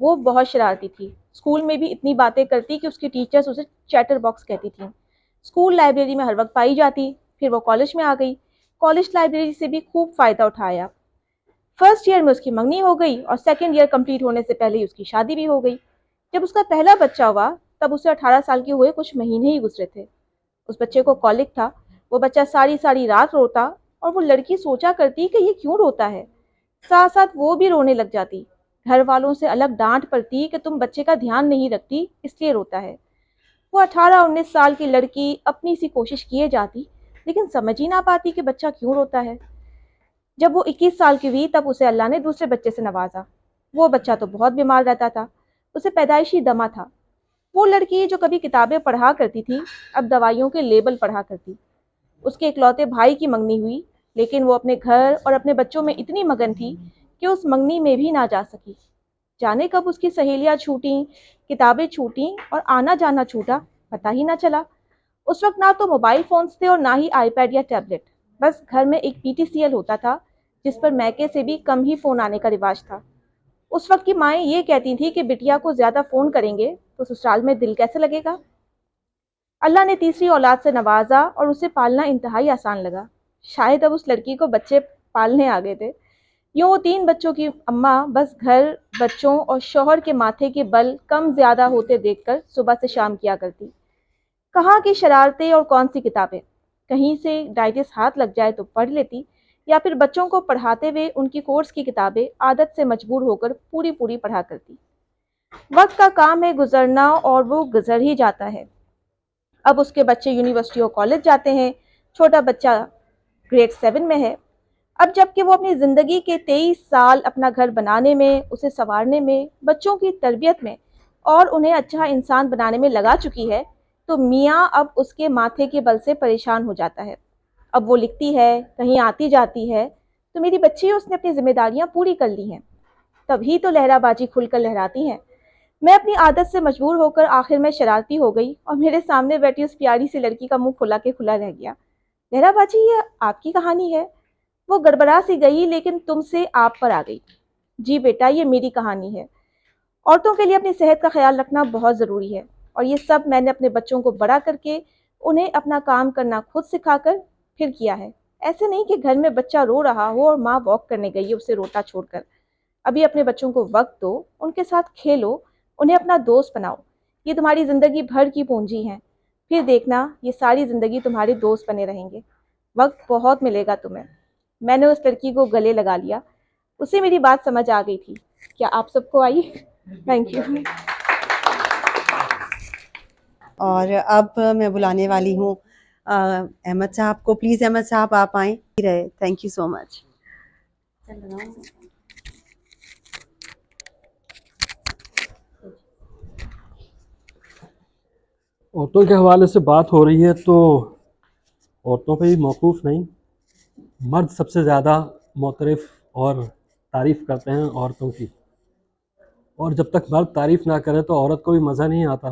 وہ بہت شرارتی تھی. اسکول میں بھی اتنی باتیں کرتی کہ اس کی ٹیچرز اسے چیٹر باکس کہتی تھیں. اسکول لائبریری میں ہر وقت پائی جاتی. پھر وہ کالج میں آ گئی. کالج لائبریری سے بھی خوب فائدہ اٹھایا. فرسٹ ایئر میں اس کی منگنی ہو گئی اور سیکنڈ ایئر کمپلیٹ ہونے سے پہلے ہی اس کی شادی بھی ہو گئی. جب اس کا پہلا بچہ ہوا تب اسے 18 سال کے ہوئے کچھ مہینے ہی گزرے تھے. اس بچے کو کولک تھا. وہ بچہ ساری ساری رات روتا اور وہ لڑکی سوچا کرتی کہ یہ کیوں روتا ہے، ساتھ ساتھ وہ بھی رونے لگ جاتی۔ گھر والوں سے الگ ڈانٹ پڑتی کہ تم بچے کا دھیان نہیں رکھتی اس لیے روتا ہے۔ وہ 18-19 سال کی لڑکی اپنی سی کوشش کیے جاتی لیکن سمجھ ہی نہ پاتی کہ بچہ کیوں روتا ہے۔ جب وہ 21 سال کی ہوئی تب اسے اللہ نے دوسرے بچے سے نوازا۔ وہ بچہ تو بہت بیمار رہتا تھا، اسے پیدائشی دمہ تھا۔ وہ لڑکی جو کبھی کتابیں پڑھا کرتی تھی اب دوائیوں کے لیبل پڑھا کرتی۔ اس کے اکلوتے بھائی کی منگنی ہوئی لیکن وہ اپنے گھر اور اپنے بچوں میں اتنی مگن تھی کہ اس منگنی میں بھی نہ جا سکی۔ جانے کب اس کی سہیلیاں چھوٹیں، کتابیں چھوٹیں اور آنا جانا چھوٹا، پتہ ہی نہ چلا۔ اس وقت نہ تو موبائل فونز تھے اور نہ ہی آئی پیڈ یا ٹیبلٹ، بس گھر میں ایک PTCL ہوتا تھا جس پر میکے سے بھی کم ہی فون آنے کا رواج تھا۔ اس وقت کی مائیں یہ کہتی تھی کہ بٹیا کو زیادہ فون کریں گے تو سسرال میں دل کیسے لگے گا۔ اللہ نے تیسری اولاد سے نوازا اور اسے پالنا انتہائی آسان لگا۔ شاید اب اس لڑکی کو بچے پالنے آ گئے تھے۔ یوں وہ 3 بچوں کی اماں بس گھر، بچوں اور شوہر کے ماتھے کے بل کم زیادہ ہوتے دیکھ کر صبح سے شام کیا کرتی۔ کہاں کی شرارتیں اور کون سی کتابیں، کہیں سے ڈائجسٹ ہاتھ لگ جائے تو پڑھ لیتی یا پھر بچوں کو پڑھاتے ہوئے ان کی کورس کی کتابیں عادت سے مجبور ہو کر پوری پڑھا کرتی۔ وقت کا کام ہے گزرنا اور وہ گزر ہی جاتا ہے۔ اب اس کے بچے یونیورسٹی اور کالج جاتے ہیں، چھوٹا بچہ گریڈ 7 میں ہے۔ اب جب کہ وہ اپنی زندگی کے 23 سال اپنا گھر بنانے میں، اسے سنوارنے میں، بچوں کی تربیت میں اور انہیں اچھا انسان بنانے میں لگا چکی ہے تو میاں اب اس کے ماتھے کے بل سے پریشان ہو جاتا ہے۔ اب وہ لکھتی ہے، کہیں آتی جاتی ہے تو میری بچی اس نے اپنی ذمہ داریاں پوری کر لی ہیں، تبھی تو لہرا بازی کھل کر لہراتی ہیں۔ میں اپنی عادت سے مجبور ہو کر آخر میں شرارتی ہو گئی اور میرے سامنے بیٹھی اس پیاری سی لڑکی کا منہ کھلا کے کھلا رہ گیا۔ لہرا باجی یہ آپ کی کہانی ہے؟ وہ گڑبڑا سی گئی لیکن تم سے آپ پر آ گئی۔ جی بیٹا یہ میری کہانی ہے۔ عورتوں کے لیے اپنی صحت کا خیال رکھنا بہت ضروری ہے اور یہ سب میں نے اپنے بچوں کو بڑا کر کے انہیں اپنا کام کرنا خود سکھا کر پھر کیا ہے۔ ایسے نہیں کہ گھر میں بچہ رو رہا ہو اور ماں واک کرنے گئی ہے اسے روتا چھوڑ کر۔ ابھی اپنے بچوں کو وقت دو، ان کے ساتھ کھیلو، انہیں اپنا دوست بناؤ۔ یہ تمہاری زندگی بھر کی پونجی ہیں، پھر دیکھنا یہ ساری زندگی تمہارے دوست بنے رہیں گے۔ وقت بہت ملے گا تمہیں۔ میں نے اس لڑکی کو گلے لگا لیا، اسے میری بات سمجھ آ گئی تھی۔ کیا آپ سب کو آئی؟ Thank you. اور اب میں بلانے والی ہوں احمد صاحب کو۔ پلیز احمد صاحب آپ آئیں رہے۔ تھینک یو سو مچ۔ عورتوں کے حوالے سے بات ہو رہی ہے تو عورتوں پہ ہی موقوف نہیں، مرد سب سے زیادہ معترف اور تعریف کرتے ہیں عورتوں کی، اور جب تک مرد تعریف نہ کرے تو عورت کو بھی مزہ نہیں آتا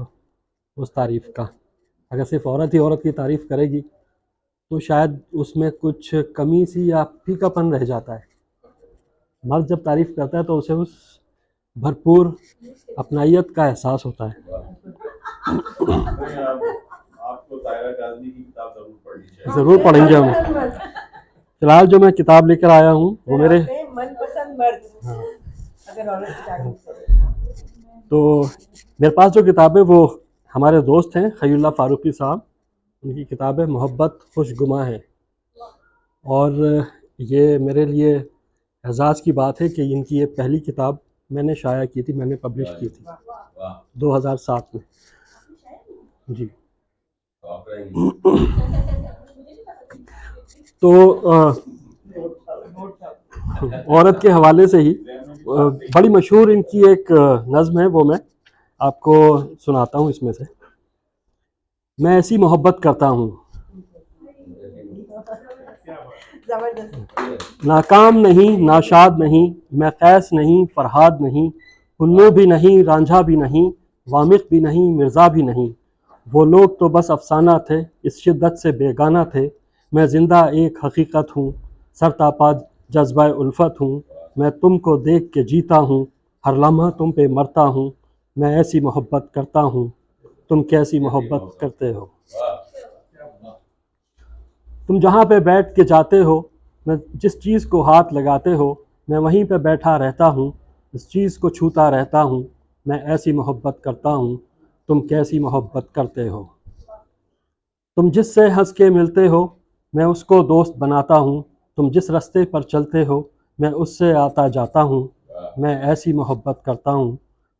اس تعریف کا۔ اگر صرف عورت ہی عورت کی تعریف کرے گی تو شاید اس میں کچھ کمی سی یا پھیکا پن رہ جاتا ہے۔ مرد جب تعریف کرتا ہے تو اسے اس بھرپور اپنائیت کا احساس ہوتا ہے۔ آپ کو طاہرہ کاظمی کی کتاب ضرور پڑھنی چاہیے۔ ضرور پڑھیں گے ہم۔ فی الحال جو میں کتاب لے کر آیا ہوں وہ میرے من پسند مرد اگر عورت کی تعریف کرے۔ تو میرے پاس جو کتاب ہے وہ ہمارے دوست ہیں خی اللہ فاروقی صاحب، ان کی کتاب ہے محبت خوش گماں ہے، اور یہ میرے لیے اعزاز کی بات ہے کہ ان کی یہ پہلی کتاب میں نے شائع کی تھی، میں نے پبلش کی تھی 2007 میں۔ جی تو عورت کے حوالے سے ہی بڑی مشہور ان کی ایک نظم ہے، وہ میں آپ کو سناتا ہوں اس میں سے۔ میں ایسی محبت کرتا ہوں، ناکام نہیں، ناشاد نہیں، میں قیس نہیں، فرہاد نہیں، ہنو بھی نہیں، رانجھا بھی نہیں، وامق بھی نہیں، مرزا بھی نہیں، وہ لوگ تو بس افسانہ تھے، اس شدت سے بیگانہ تھے، میں زندہ ایک حقیقت ہوں، سرتاپا جذبہ الفت ہوں، میں تم کو دیکھ کے جیتا ہوں، ہر لمحہ تم پہ مرتا ہوں، میں ایسی محبت کرتا ہوں، تم کیسی محبت کرتے ہو۔ تم جہاں پہ بیٹھ کے جاتے ہو، میں جس چیز کو ہاتھ لگاتے ہو، میں وہیں پہ بیٹھا رہتا ہوں، اس چیز کو چھوتا رہتا ہوں، میں ایسی محبت کرتا ہوں، تم کیسی محبت کرتے ہو۔ تم جس سے ہنس کے ملتے ہو، میں اس کو دوست بناتا ہوں، تم جس راستے پر چلتے ہو میں اس سے آتا جاتا ہوں، میں ایسی محبت کرتا ہوں،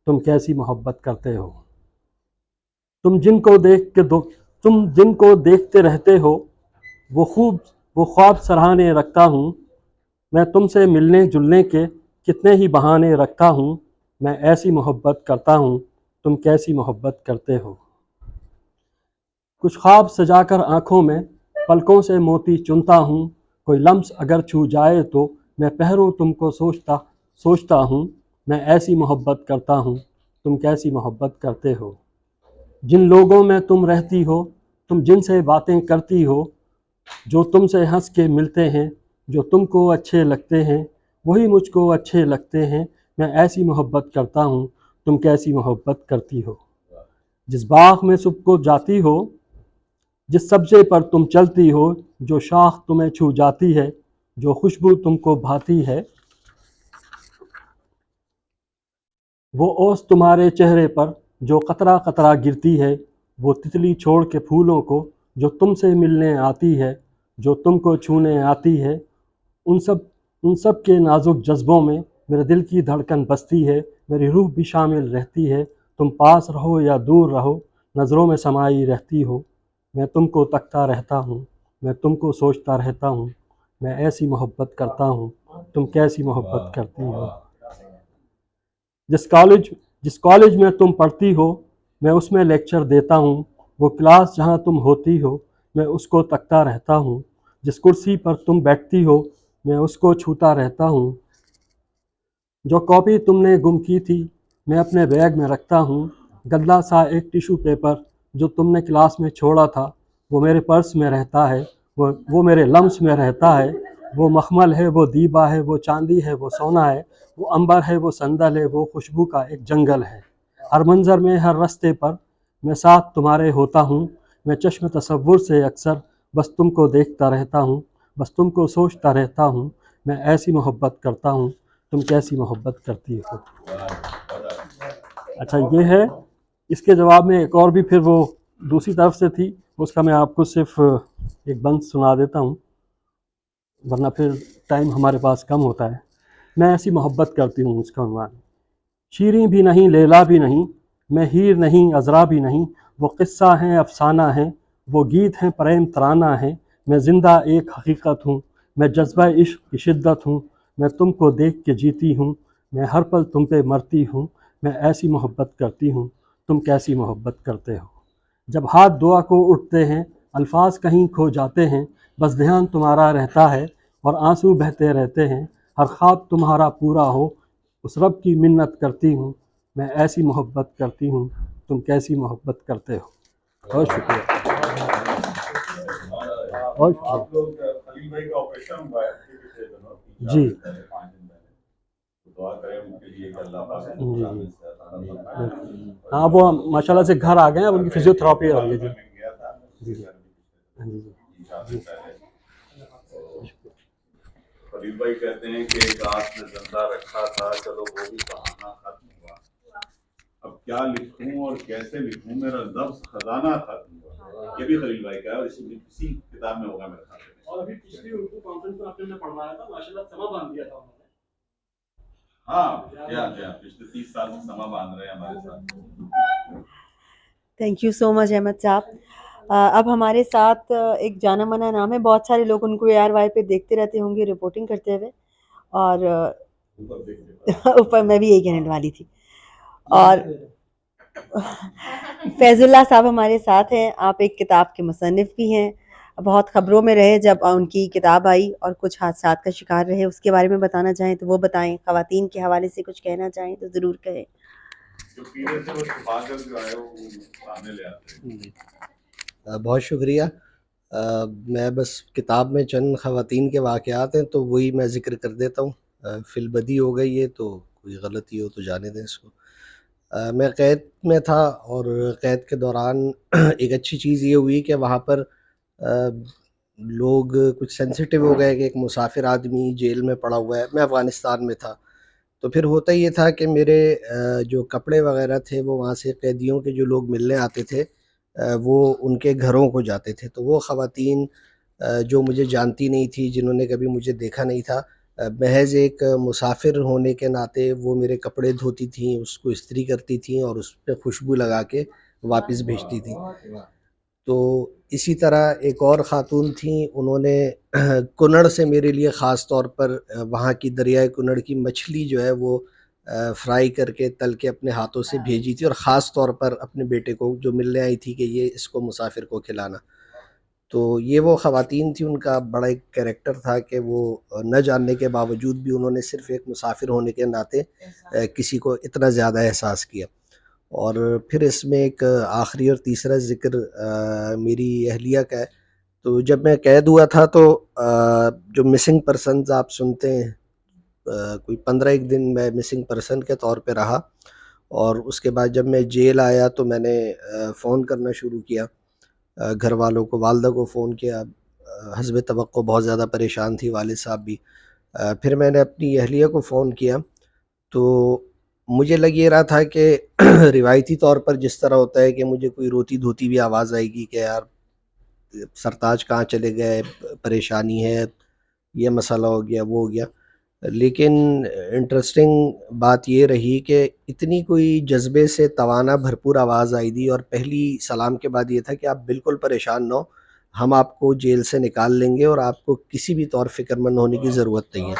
تم کیسی محبت کرتے ہو۔ تم جن کو دیکھتے رہتے ہو وہ خواب سراہنے رکھتا ہوں، میں تم سے ملنے جلنے کے کتنے ہی بہانے رکھتا ہوں، میں ایسی محبت کرتا ہوں، تم کیسی محبت کرتے ہو۔ کچھ خواب سجا کر آنکھوں میں پلکوں سے موتی چنتا ہوں، کوئی لمس اگر چھو جائے تو میں پہروں تم کو سوچتا ہوں، میں ایسی محبت کرتا ہوں، تم کیسی محبت کرتے ہو۔ جن لوگوں میں تم رہتی ہو، تم جن سے باتیں کرتی ہو، جو تم سے ہنس کے ملتے ہیں، جو تم کو اچھے لگتے ہیں وہی مجھ کو اچھے لگتے ہیں، میں ایسی محبت کرتا ہوں، تم کیسی محبت کرتی ہو۔ جس باغ میں صبح کو جاتی ہو، جس سبزے پر تم چلتی ہو، جو شاخ تمہیں چھو جاتی ہے، جو خوشبو تم کو بھاتی ہے، وہ اوس تمہارے چہرے پر جو قطرہ قطرہ گرتی ہے، وہ تتلی چھوڑ کے پھولوں کو جو تم سے ملنے آتی ہے، جو تم کو چھونے آتی ہے، ان سب کے نازک جذبوں میں میرے دل کی دھڑکن بستی ہے، میری روح بھی شامل رہتی ہے، تم پاس رہو یا دور رہو نظروں میں سمائی رہتی ہو، میں تم کو تکتا رہتا ہوں، میں تم کو سوچتا رہتا ہوں، میں ایسی محبت کرتا ہوں، تم کیسی محبت کرتی ہو۔ جس کالج میں تم پڑھتی ہو میں اس میں لیکچر دیتا ہوں، وہ کلاس جہاں تم ہوتی ہو میں اس کو تکتا رہتا ہوں، جس کرسی پر تم بیٹھتی ہو میں اس کو چھوتا رہتا ہوں، جو کاپی تم نے گم کی تھی میں اپنے بیگ میں رکھتا ہوں، گدلا سا ایک ٹیشو پیپر جو تم نے کلاس میں چھوڑا تھا وہ میرے پرس میں رہتا ہے، وہ میرے لمس میں رہتا ہے، وہ مخمل ہے، وہ دیبا ہے، وہ چاندی ہے، وہ سونا ہے، وہ عنبر ہے، وہ سندل ہے، وہ خوشبو کا ایک جنگل ہے۔ ہر منظر میں، ہر رستے پر میں ساتھ تمہارے ہوتا ہوں، میں چشم تصور سے اکثر بس تم کو دیکھتا رہتا ہوں، بس تم کو سوچتا رہتا ہوں، میں ایسی محبت کرتا ہوں، تم کیسی محبت کرتی ہو۔ اچھا یہ ہے، اس کے جواب میں ایک اور بھی پھر وہ دوسری طرف سے تھی، اس کا میں آپ کو صرف ایک بند سنا دیتا ہوں ورنہ پھر ٹائم ہمارے پاس کم ہوتا ہے۔ میں ایسی محبت کرتی ہوں، اس کا عنوان: شیریں بھی نہیں لیلا بھی نہیں، میں ہیر نہیں عذرا بھی نہیں، وہ قصہ ہیں افسانہ ہیں، وہ گیت ہیں پریم ترانہ ہیں، میں زندہ ایک حقیقت ہوں، میں جذبہ عشق کی شدت ہوں، میں تم کو دیکھ کے جیتی ہوں، میں ہر پل تم پہ مرتی ہوں، میں ایسی محبت کرتی ہوں، تم کیسی محبت کرتے ہو۔ جب ہاتھ دعا کو اٹھتے ہیں، الفاظ کہیں کھو جاتے ہیں، بس دھیان تمہارا رہتا ہے اور آنسو بہتے رہتے ہیں، ہر خواب تمہارا پورا ہو اس رب کی منت کرتی ہوں، میں ایسی محبت کرتی ہوں، تم کیسی محبت کرتے ہو۔ بہت شکریہ، بہت شکریہ۔ خلیل بھائی کا آپریشن ہوا ہے جی دعا کریں ان کے لیے کہ اللہ پاک جی ہاں، وہ ماشاء اللہ سے گھر آ گئے ہیں، اب ان کی فزیو تھراپی ہو رہی ہے۔ جی جی جی جی خلیل بھائی کہتے ہیں کہ ایک آنکھ میں زندہ رکھا تھا، چلو وہ بھی بہانہ ختم ہوا، اب کیا لکھوں اور کیسے لکھوں، میرا لفظ خزانہ ختم ہوا۔ یہ بھی خلیل بھائی کا ہے اور اسی کتاب میں ہوگا میرے خیال سے۔ اور ابھی پچھلی اردو کانفرنس میں آپ نے پڑھوایا تھا، ماشاءاللہ سما باندھ دیا تھا انہوں نے۔ ہاں پچھلے 30 سال سے سما باندھ رہے ہیں ہمارے ساتھ۔ تھینک یو سو مچ احمد صاحب۔ اب ہمارے ساتھ ایک جانا مانا نام ہے، بہت سارے لوگ ان کو اے آر وائی پہ دیکھتے رہتے ہوں گے رپورٹنگ کرتے ہوئے، اور اوپر میں بھی یہی کہنے والی تھی، اور فیض اللہ صاحب ہمارے ساتھ ہیں، آپ ایک کتاب کے مصنف بھی ہیں، بہت خبروں میں رہے جب ان کی کتاب آئی اور کچھ حادثات کا شکار رہے، اس کے بارے میں بتانا چاہیں تو وہ بتائیں، خواتین کے حوالے سے کچھ کہنا چاہیں تو ضرور کہیں۔ بہت شکریہ۔ میں بس کتاب میں چند خواتین کے واقعات ہیں تو وہی میں ذکر کر دیتا ہوں، فی البدی ہو گئی ہے تو کوئی غلطی ہو تو جانے دیں اس کو۔ میں قید میں تھا اور قید کے دوران ایک اچھی چیز یہ ہوئی کہ وہاں پر لوگ کچھ سینسیٹیو ہو گئے کہ ایک مسافر آدمی جیل میں پڑا ہوا ہے۔ میں افغانستان میں تھا تو پھر ہوتا یہ تھا کہ میرے جو کپڑے وغیرہ تھے وہ وہاں سے قیدیوں کے جو لوگ ملنے آتے تھے وہ ان کے گھروں کو جاتے تھے، تو وہ خواتین جو مجھے جانتی نہیں تھی، جنہوں نے کبھی مجھے دیکھا نہیں تھا، محض ایک مسافر ہونے کے ناطے وہ میرے کپڑے دھوتی تھیں، اس کو استری کرتی تھیں اور اس پہ خوشبو لگا کے واپس بھیجتی تھیں۔ تو اسی طرح ایک اور خاتون تھیں، انہوں نے کنڑ سے میرے لیے خاص طور پر وہاں کی دریائے کنڑ کی مچھلی جو ہے وہ فرائی کر کے تل کے اپنے ہاتھوں سے بھیجی تھی، اور خاص طور پر اپنے بیٹے کو جو ملنے آئی تھی کہ یہ اس کو مسافر کو کھلانا۔ تو یہ وہ خواتین تھیں، ان کا بڑا ایک کریکٹر تھا کہ وہ نہ جاننے کے باوجود بھی انہوں نے صرف ایک مسافر ہونے کے ناطے کسی کو اتنا زیادہ احساس کیا۔ اور پھر اس میں ایک آخری اور تیسرا ذکر میری اہلیہ کا ہے۔ تو جب میں قید ہوا تھا تو جو مسنگ پرسنز آپ سنتے ہیں، کوئی 15 دن میں مسنگ پرسن کے طور پہ رہا، اور اس کے بعد جب میں جیل آیا تو میں نے فون کرنا شروع کیا گھر والوں کو، والدہ کو فون کیا، حسب توقع بہت زیادہ پریشان تھی والد صاحب بھی۔ پھر میں نے اپنی اہلیہ کو فون کیا، تو مجھے لگ یہ رہا تھا کہ روایتی طور پر جس طرح ہوتا ہے کہ مجھے کوئی روتی دھوتی بھی آواز آئے گی کہ یار سرتاج کہاں چلے گئے، پریشانی ہے، یہ مسئلہ ہو گیا، وہ ہو گیا۔ لیکن انٹرسٹنگ بات یہ رہی کہ اتنی کوئی جذبے سے توانا بھرپور آواز آئی دی، اور پہلی سلام کے بعد یہ تھا کہ آپ بالکل پریشان نہ ہو، ہم آپ کو جیل سے نکال لیں گے اور آپ کو کسی بھی طور فکر مند ہونے کی ضرورت نہیں ہے۔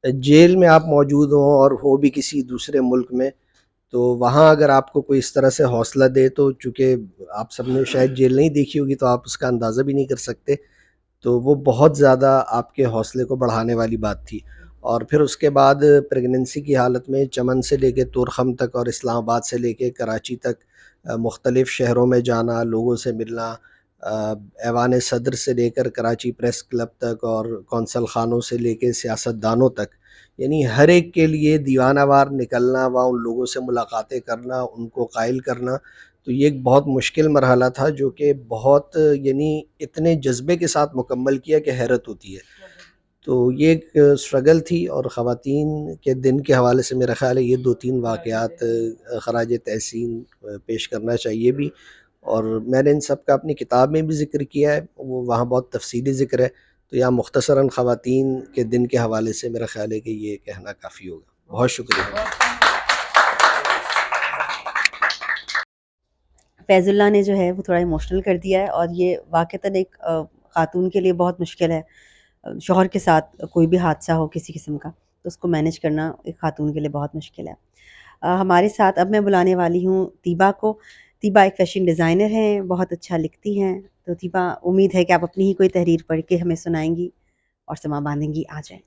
تو جیل میں آپ موجود ہوں اور ہو بھی کسی دوسرے ملک میں، تو وہاں اگر آپ کو کوئی اس طرح سے حوصلہ دے، تو چونکہ آپ سب نے شاید جیل نہیں دیکھی ہوگی تو آپ اس کا اندازہ بھی نہیں کر سکتے، تو وہ بہت زیادہ آپ کے حوصلے کو بڑھانے والی بات تھی۔ اور پھر اس کے بعد پریگننسی کی حالت میں چمن سے لے کے تورخم تک اور اسلام آباد سے لے کے کراچی تک مختلف شہروں میں جانا، لوگوں سے ملنا، ایوان صدر سے لے کر کراچی پریس کلب تک اور کونسل خانوں سے لے کے سیاست دانوں تک، یعنی ہر ایک کے لیے دیوانہ وار نکلنا، وہاں ان لوگوں سے ملاقاتیں کرنا، ان کو قائل کرنا، تو یہ ایک بہت مشکل مرحلہ تھا جو کہ بہت یعنی اتنے جذبے کے ساتھ مکمل کیا کہ حیرت ہوتی ہے۔ تو یہ ایک سٹرگل تھی، اور خواتین کے دن کے حوالے سے میرا خیال ہے یہ 2-3 واقعات خراج تحسین پیش کرنا چاہیے بھی، اور میں نے ان سب کا اپنی کتاب میں بھی ذکر کیا ہے، وہ وہاں بہت تفصیلی ذکر ہے، تو یہاں مختصراً خواتین کے دن کے حوالے سے میرا خیال ہے کہ یہ کہنا کافی ہوگا۔ بہت شکریہ۔ فیض اللہ نے جو ہے وہ تھوڑا ایموشنل کر دیا ہے، اور یہ واقعتاً ایک خاتون کے لیے بہت مشکل ہے۔ شوہر کے ساتھ کوئی بھی حادثہ ہو کسی قسم کا تو اس کو مینیج کرنا ایک خاتون کے لیے بہت مشکل ہے۔ ہمارے ساتھ اب میں بلانے والی ہوں طیبہ کو۔ طیبہ ایک فیشن ڈیزائنر ہیں، بہت اچھا لکھتی ہیں، تو طیبہ امید ہے کہ آپ اپنی ہی کوئی تحریر پڑھ کے ہمیں سنائیں گی اور سما باندھیں گی۔ آ جائیں۔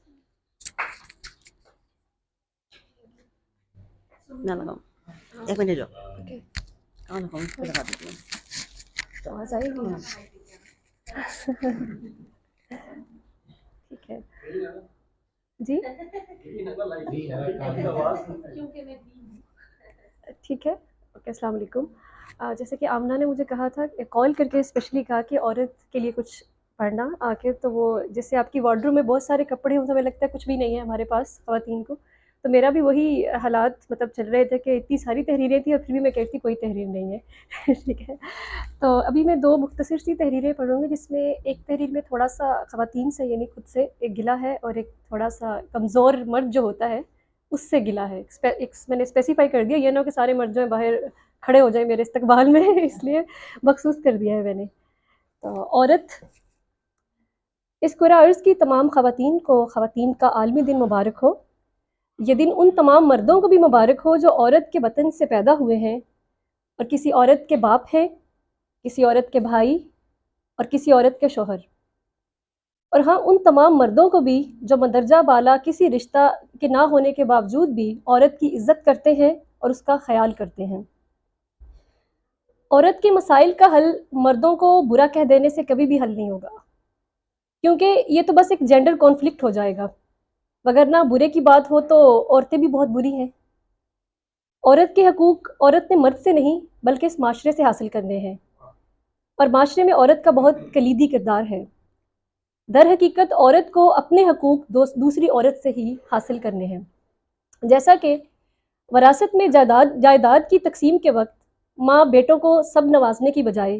نہ لگاؤ، ایک منٹ جو کہاں لگاؤں، اس پہ لگا دیتی ہوں۔ آواز آئے گی؟ ٹھیک ہے جی، ٹھیک ہے، اوکے، السلام علیکم۔ جیسے کہ آمنہ نے مجھے کہا تھا، کال کر کے اسپیشلی کہا کہ عورت کے لیے کچھ پڑھنا آ کے، تو وہ جیسے آپ کی وارڈروب میں بہت سارے کپڑے ہوں تو ہمیں لگتا ہے کچھ بھی نہیں ہے ہمارے پاس خواتین کو، تو میرا بھی وہی حالات مطلب چل رہے تھے کہ اتنی ساری تحریریں تھیں اور پھر بھی میں کہتی کوئی تحریر نہیں ہے۔ ٹھیک ہے، تو ابھی میں 2 مختصر سی تحریریں پڑھوں گی، جس میں ایک تحریر میں تھوڑا سا خواتین سے یعنی خود سے ایک گلہ ہے، اور ایک تھوڑا سا کمزور مرد جو ہوتا ہے اس سے گلہ ہے۔ میں نے اسپیسیفائی کر دیا، یہ نہ ہو کہ سارے مرد جو ہیں باہر کھڑے ہو جائیں میرے استقبال میں، اس لیے مخصوص کر دیا ہے میں نے۔ تو عورت، اس قرہ ارض کی تمام خواتین کو خواتین کا عالمی دن مبارک ہو۔ یہ دن ان تمام مردوں کو بھی مبارک ہو جو عورت کے وطن سے پیدا ہوئے ہیں اور کسی عورت کے باپ ہیں، کسی عورت کے بھائی اور کسی عورت کے شوہر، اور ہاں ان تمام مردوں کو بھی جو مندرجہ بالا کسی رشتہ کے نہ ہونے کے باوجود بھی عورت کی عزت کرتے ہیں اور اس کا خیال کرتے ہیں۔ عورت کے مسائل کا حل مردوں کو برا کہہ دینے سے کبھی بھی حل نہیں ہوگا، کیونکہ یہ تو بس ایک جینڈر کانفلکٹ ہو جائے گا، وگرنہ برے کی بات ہو تو عورتیں بھی بہت بری ہیں۔ عورت کے حقوق عورت نے مرد سے نہیں بلکہ اس معاشرے سے حاصل کرنے ہیں، اور معاشرے میں عورت کا بہت کلیدی کردار ہے۔ در حقیقت عورت کو اپنے حقوق دوسری عورت سے ہی حاصل کرنے ہیں، جیسا کہ وراثت میں جائیداد کی تقسیم کے وقت ماں بیٹوں کو سب نوازنے کی بجائے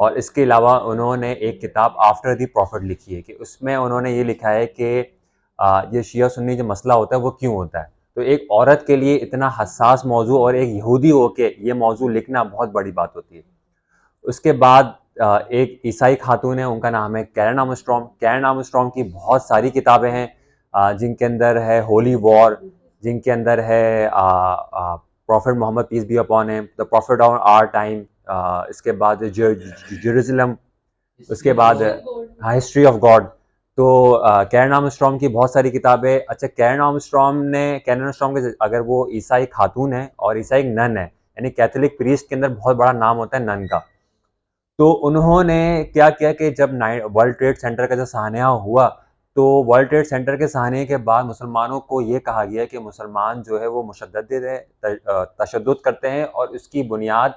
اور اس کے علاوہ انہوں نے ایک کتاب آفٹر دی پروفٹ لکھی ہے کہ اس میں انہوں نے یہ لکھا ہے کہ یہ شیعہ سنی جو مسئلہ ہوتا ہے وہ کیوں ہوتا ہے. تو ایک عورت کے لیے اتنا حساس موضوع اور ایک یہودی ہو کے یہ موضوع لکھنا بہت بڑی بات ہوتی ہے. اس کے بعد ایک عیسائی خاتون ہے، ان کا نام ہے کیرن آرمسٹرانگ. کیرن آرمسٹرانگ کی بہت ساری کتابیں ہیں جن کے اندر ہے ہولی وار، جن کے اندر ہے prophet Muhammad peace be upon him, the prophet of our time, اس کے بعد جیروسلم، اس کے بعد ہسٹری آف گاڈ. تو کیرن آرمسٹرانگ کی بہت ساری کتابیں. اچھا، کیرن آرمسٹرانگ کے اگر وہ عیسائی خاتون ہے اور عیسائی نن ہے، یعنی کیتھولک پریسٹ کے اندر بہت بڑا نام ہوتا ہے نن کا. تو انہوں نے کیا کیا کہ جب ورلڈ ٹریڈ سینٹر کا جو سانحہ ہوا تو ورلڈ ٹریڈ سینٹر کے سانحے کے بعد مسلمانوں کو یہ کہا گیا کہ مسلمان جو ہے وہ مشدد ہے، تشدد کرتے ہیں، اور اس کی بنیاد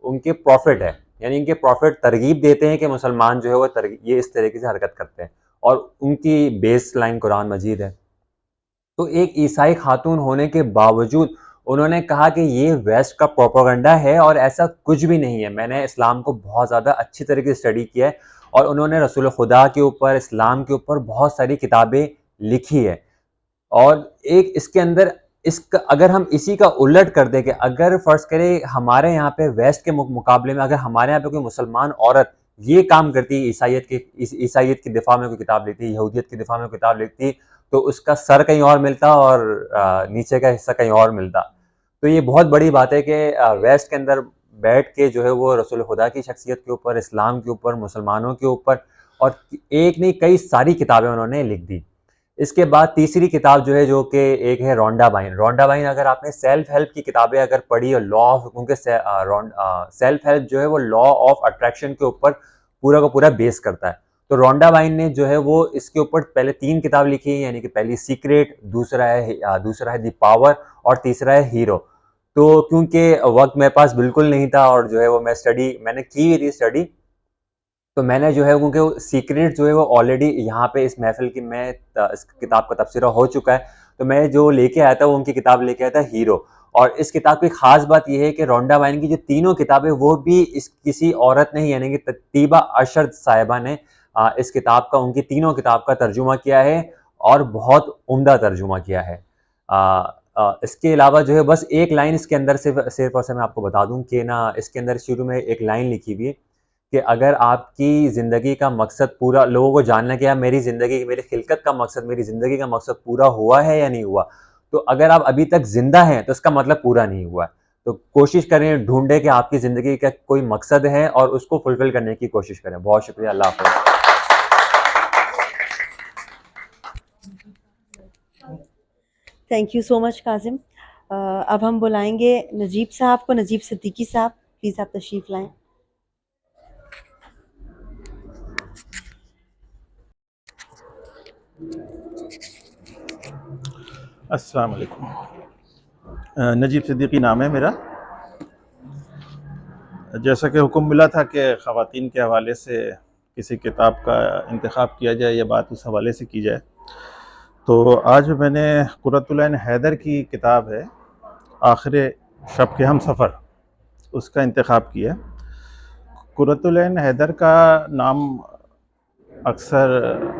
ان کے پروفٹ ہے. یعنی ان کے پروفٹ ترغیب دیتے ہیں کہ مسلمان جو ہے وہ یہ اس طریقے سے حرکت کرتے ہیں، اور ان کی بیس لائن قرآن مجید ہے. تو ایک عیسائی خاتون ہونے کے باوجود انہوں نے کہا کہ یہ ویسٹ کا پروپیگنڈا ہے اور ایسا کچھ بھی نہیں ہے. میں نے اسلام کو بہت زیادہ اچھی طریقے سے اسٹڈی کیا ہے، اور انہوں نے رسول خدا کے اوپر، اسلام کے اوپر بہت ساری کتابیں لکھی ہے. اور ایک اس کے اندر اگر ہم اسی کا الٹ کر دیں کہ اگر فرض کریں ہمارے یہاں پہ ویسٹ کے مقابلے میں اگر ہمارے یہاں پہ کوئی مسلمان عورت یہ کام کرتی، عیسائیت کی دفاع میں کوئی کتاب لکھتی، یہودیت کی دفاع میں کوئی کتاب لکھتی، تو اس کا سر کہیں اور ملتا اور نیچے کا حصہ کہیں اور ملتا. تو یہ بہت بڑی بات ہے کہ ویسٹ کے اندر بیٹھ کے جو ہے وہ رسول خدا کی شخصیت کے اوپر، اسلام کے اوپر، مسلمانوں کے اوپر، اور ایک نہیں کئی ساری کتابیں انہوں نے لکھ دی. اس کے بعد تیسری کتاب جو ہے، جو کہ ایک ہے رونڈا بائن. رونڈا بائن اگر آپ نے سیلف ہیلپ کی کتابیں اگر پڑھی، اور لا آف، کیونکہ سیلف ہیلپ جو ہے وہ لا آف اٹریکشن کے اوپر پورا کا پورا بیس کرتا ہے. تو رونڈا بائن نے جو ہے وہ اس کے اوپر پہلے 3 کتاب لکھی، یعنی کہ پہلی سیکریٹ، دوسرا ہے دی پاور، اور تیسرا ہے ہیرو. تو کیونکہ وقت میرے پاس بالکل نہیں تھا، اور جو ہے وہ میں نے کی تھی اسٹڈی، تو میں نے جو ہے کیونکہ سیکریٹ جو ہے وہ آلریڈی یہاں پہ اس محفل کی میں اس کتاب کا تبصرہ ہو چکا ہے، تو میں جو لے کے آیا تھا وہ ان کی کتاب لے کے آیا تھا ہیرو. اور اس کتاب کی خاص بات یہ ہے کہ رونڈا بائن کی جو تینوں کتابیں وہ بھی کسی عورت نے، یعنی کہ طیبہ ارشد صاحبہ نے اس کتاب کا، ان کی تینوں کتاب کا ترجمہ کیا ہے، اور بہت عمدہ ترجمہ کیا ہے. اس کے علاوہ جو ہے بس ایک لائن اس کے اندر صرف اور میں آپ کو بتا دوں کہ اس کے اندر شروع میں ایک لائن لکھی ہوئی ہے کہ اگر آپ کی زندگی کا مقصد پورا، لوگوں کو جاننا کہ میری زندگی، میری خلقت کا مقصد، میری زندگی کا مقصد پورا ہوا ہے یا نہیں ہوا، تو اگر آپ ابھی تک زندہ ہیں تو اس کا مطلب پورا نہیں ہوا ہے. تو کوشش کریں، ڈھونڈیں کہ آپ کی زندگی کا کوئی مقصد ہے اور اس کو فلفل کرنے کی کوشش کریں. بہت شکریہ. اللہ حافظ. تھینک یو سو مچ کاظم. اب ہم بلائیں گے نجیب صاحب کو، نجیب صدیقی صاحب، پلیز آپ تشریف لائیں. السلام علیکم. نجیب صدیقی نام ہے میرا. جیسا کہ حکم ملا تھا کہ خواتین کے حوالے سے کسی کتاب کا انتخاب کیا جائے یا بات اس حوالے سے کی جائے، تو آج میں نے قرۃ العین حیدر کی کتاب ہے آخر شب کے ہم سفر، اس کا انتخاب کیا. قرۃ العین حیدر کا نام اکثر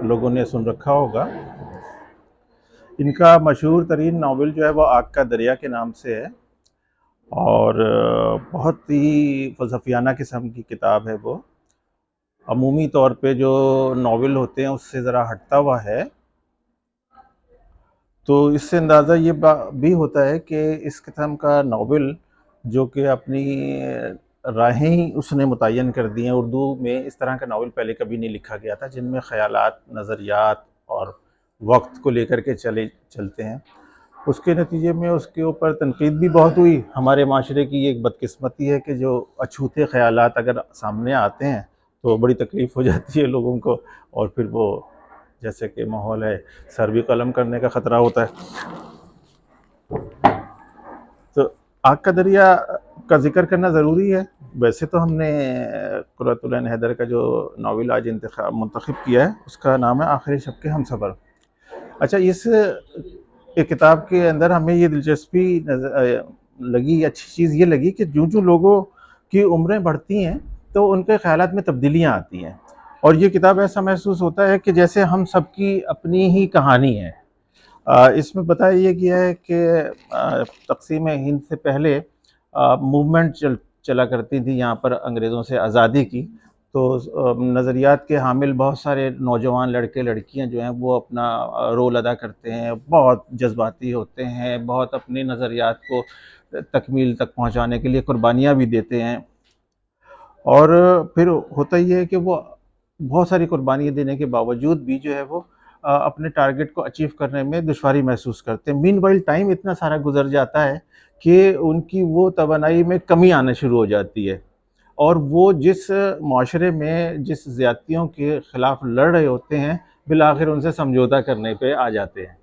لوگوں نے سن رکھا ہوگا. ان کا مشہور ترین ناول جو ہے وہ آگ کا دریا کے نام سے ہے، اور بہت ہی فلسفیانہ قسم کی کتاب ہے. وہ عمومی طور پہ جو ناول ہوتے ہیں اس سے ذرا ہٹتا ہوا ہے. تو اس سے اندازہ یہ بھی ہوتا ہے کہ اس قسم کا ناول جو کہ اپنی راہیں اس نے متعین کر دی ہیں، اردو میں اس طرح کا ناول پہلے کبھی نہیں لکھا گیا تھا جن میں خیالات، نظریات اور وقت کو لے کر کے چلتے ہیں. اس کے نتیجے میں اس کے اوپر تنقید بھی بہت ہوئی. ہمارے معاشرے کی ایک بدقسمتی ہے کہ جو اچھوتے خیالات اگر سامنے آتے ہیں تو بڑی تکلیف ہو جاتی ہے لوگوں کو، اور پھر وہ جیسے کہ ماحول ہے سر بھی قلم کرنے کا خطرہ ہوتا ہے. تو آگ کا دریا کا ذکر کرنا ضروری ہے. ویسے تو ہم نے قرۃ العین حیدر کا جو ناول آج منتخب کیا ہے اس کا نام ہے آخری شب کے ہم سفر. اچھا، اس کتاب کے اندر ہمیں یہ دلچسپی لگی، اچھی چیز یہ لگی کہ جو لوگوں کی عمریں بڑھتی ہیں تو ان کے خیالات میں تبدیلیاں آتی ہیں، اور یہ کتاب ایسا محسوس ہوتا ہے کہ جیسے ہم سب کی اپنی ہی کہانی ہے۔ اس میں بتایا یہ گیا ہے کہ تقسیم ہند سے پہلے موومنٹ چلا کرتی تھی یہاں پر انگریزوں سے آزادی کی، تو نظریات کے حامل بہت سارے نوجوان لڑکے لڑکیاں جو ہیں وہ اپنا رول ادا کرتے ہیں، بہت جذباتی ہوتے ہیں، بہت اپنے نظریات کو تکمیل تک پہنچانے کے لیے قربانیاں بھی دیتے ہیں، اور پھر ہوتا یہ ہے کہ وہ بہت ساری قربانیاں دینے کے باوجود بھی جو ہے وہ اپنے ٹارگٹ کو اچیو کرنے میں دشواری محسوس کرتے ہیں۔ مین وائل ٹائم اتنا سارا گزر جاتا ہے کہ ان کی وہ توانائی میں کمی آنا شروع ہو جاتی ہے، اور وہ جس معاشرے میں جس زیادتیوں کے خلاف لڑ رہے ہوتے ہیں بالآخر ان سے سمجھوتہ کرنے پہ آ جاتے ہیں۔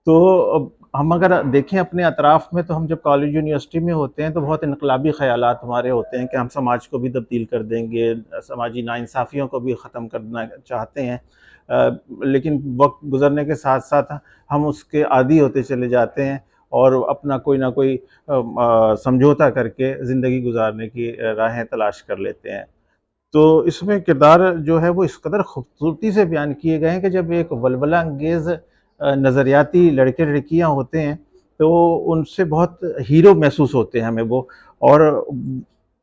تو ہم اگر دیکھیں اپنے اطراف میں، تو ہم جب کالج یونیورسٹی میں ہوتے ہیں تو بہت انقلابی خیالات ہمارے ہوتے ہیں کہ ہم سماج کو بھی تبدیل کر دیں گے، سماجی ناانصافیوں کو بھی ختم کرنا چاہتے ہیں، لیکن وقت گزرنے کے ساتھ ساتھ ہم اس کے عادی ہوتے چلے جاتے ہیں اور اپنا کوئی نہ کوئی سمجھوتہ کر کے زندگی گزارنے کی راہیں تلاش کر لیتے ہیں۔ تو اس میں کردار جو ہے وہ اس قدر خوبصورتی سے بیان کیے گئے ہیں کہ جب ایک ولولہ انگیز نظریاتی لڑکے لڑکیاں ہوتے ہیں تو ان سے بہت ہیرو محسوس ہوتے ہیں ہمیں وہ، اور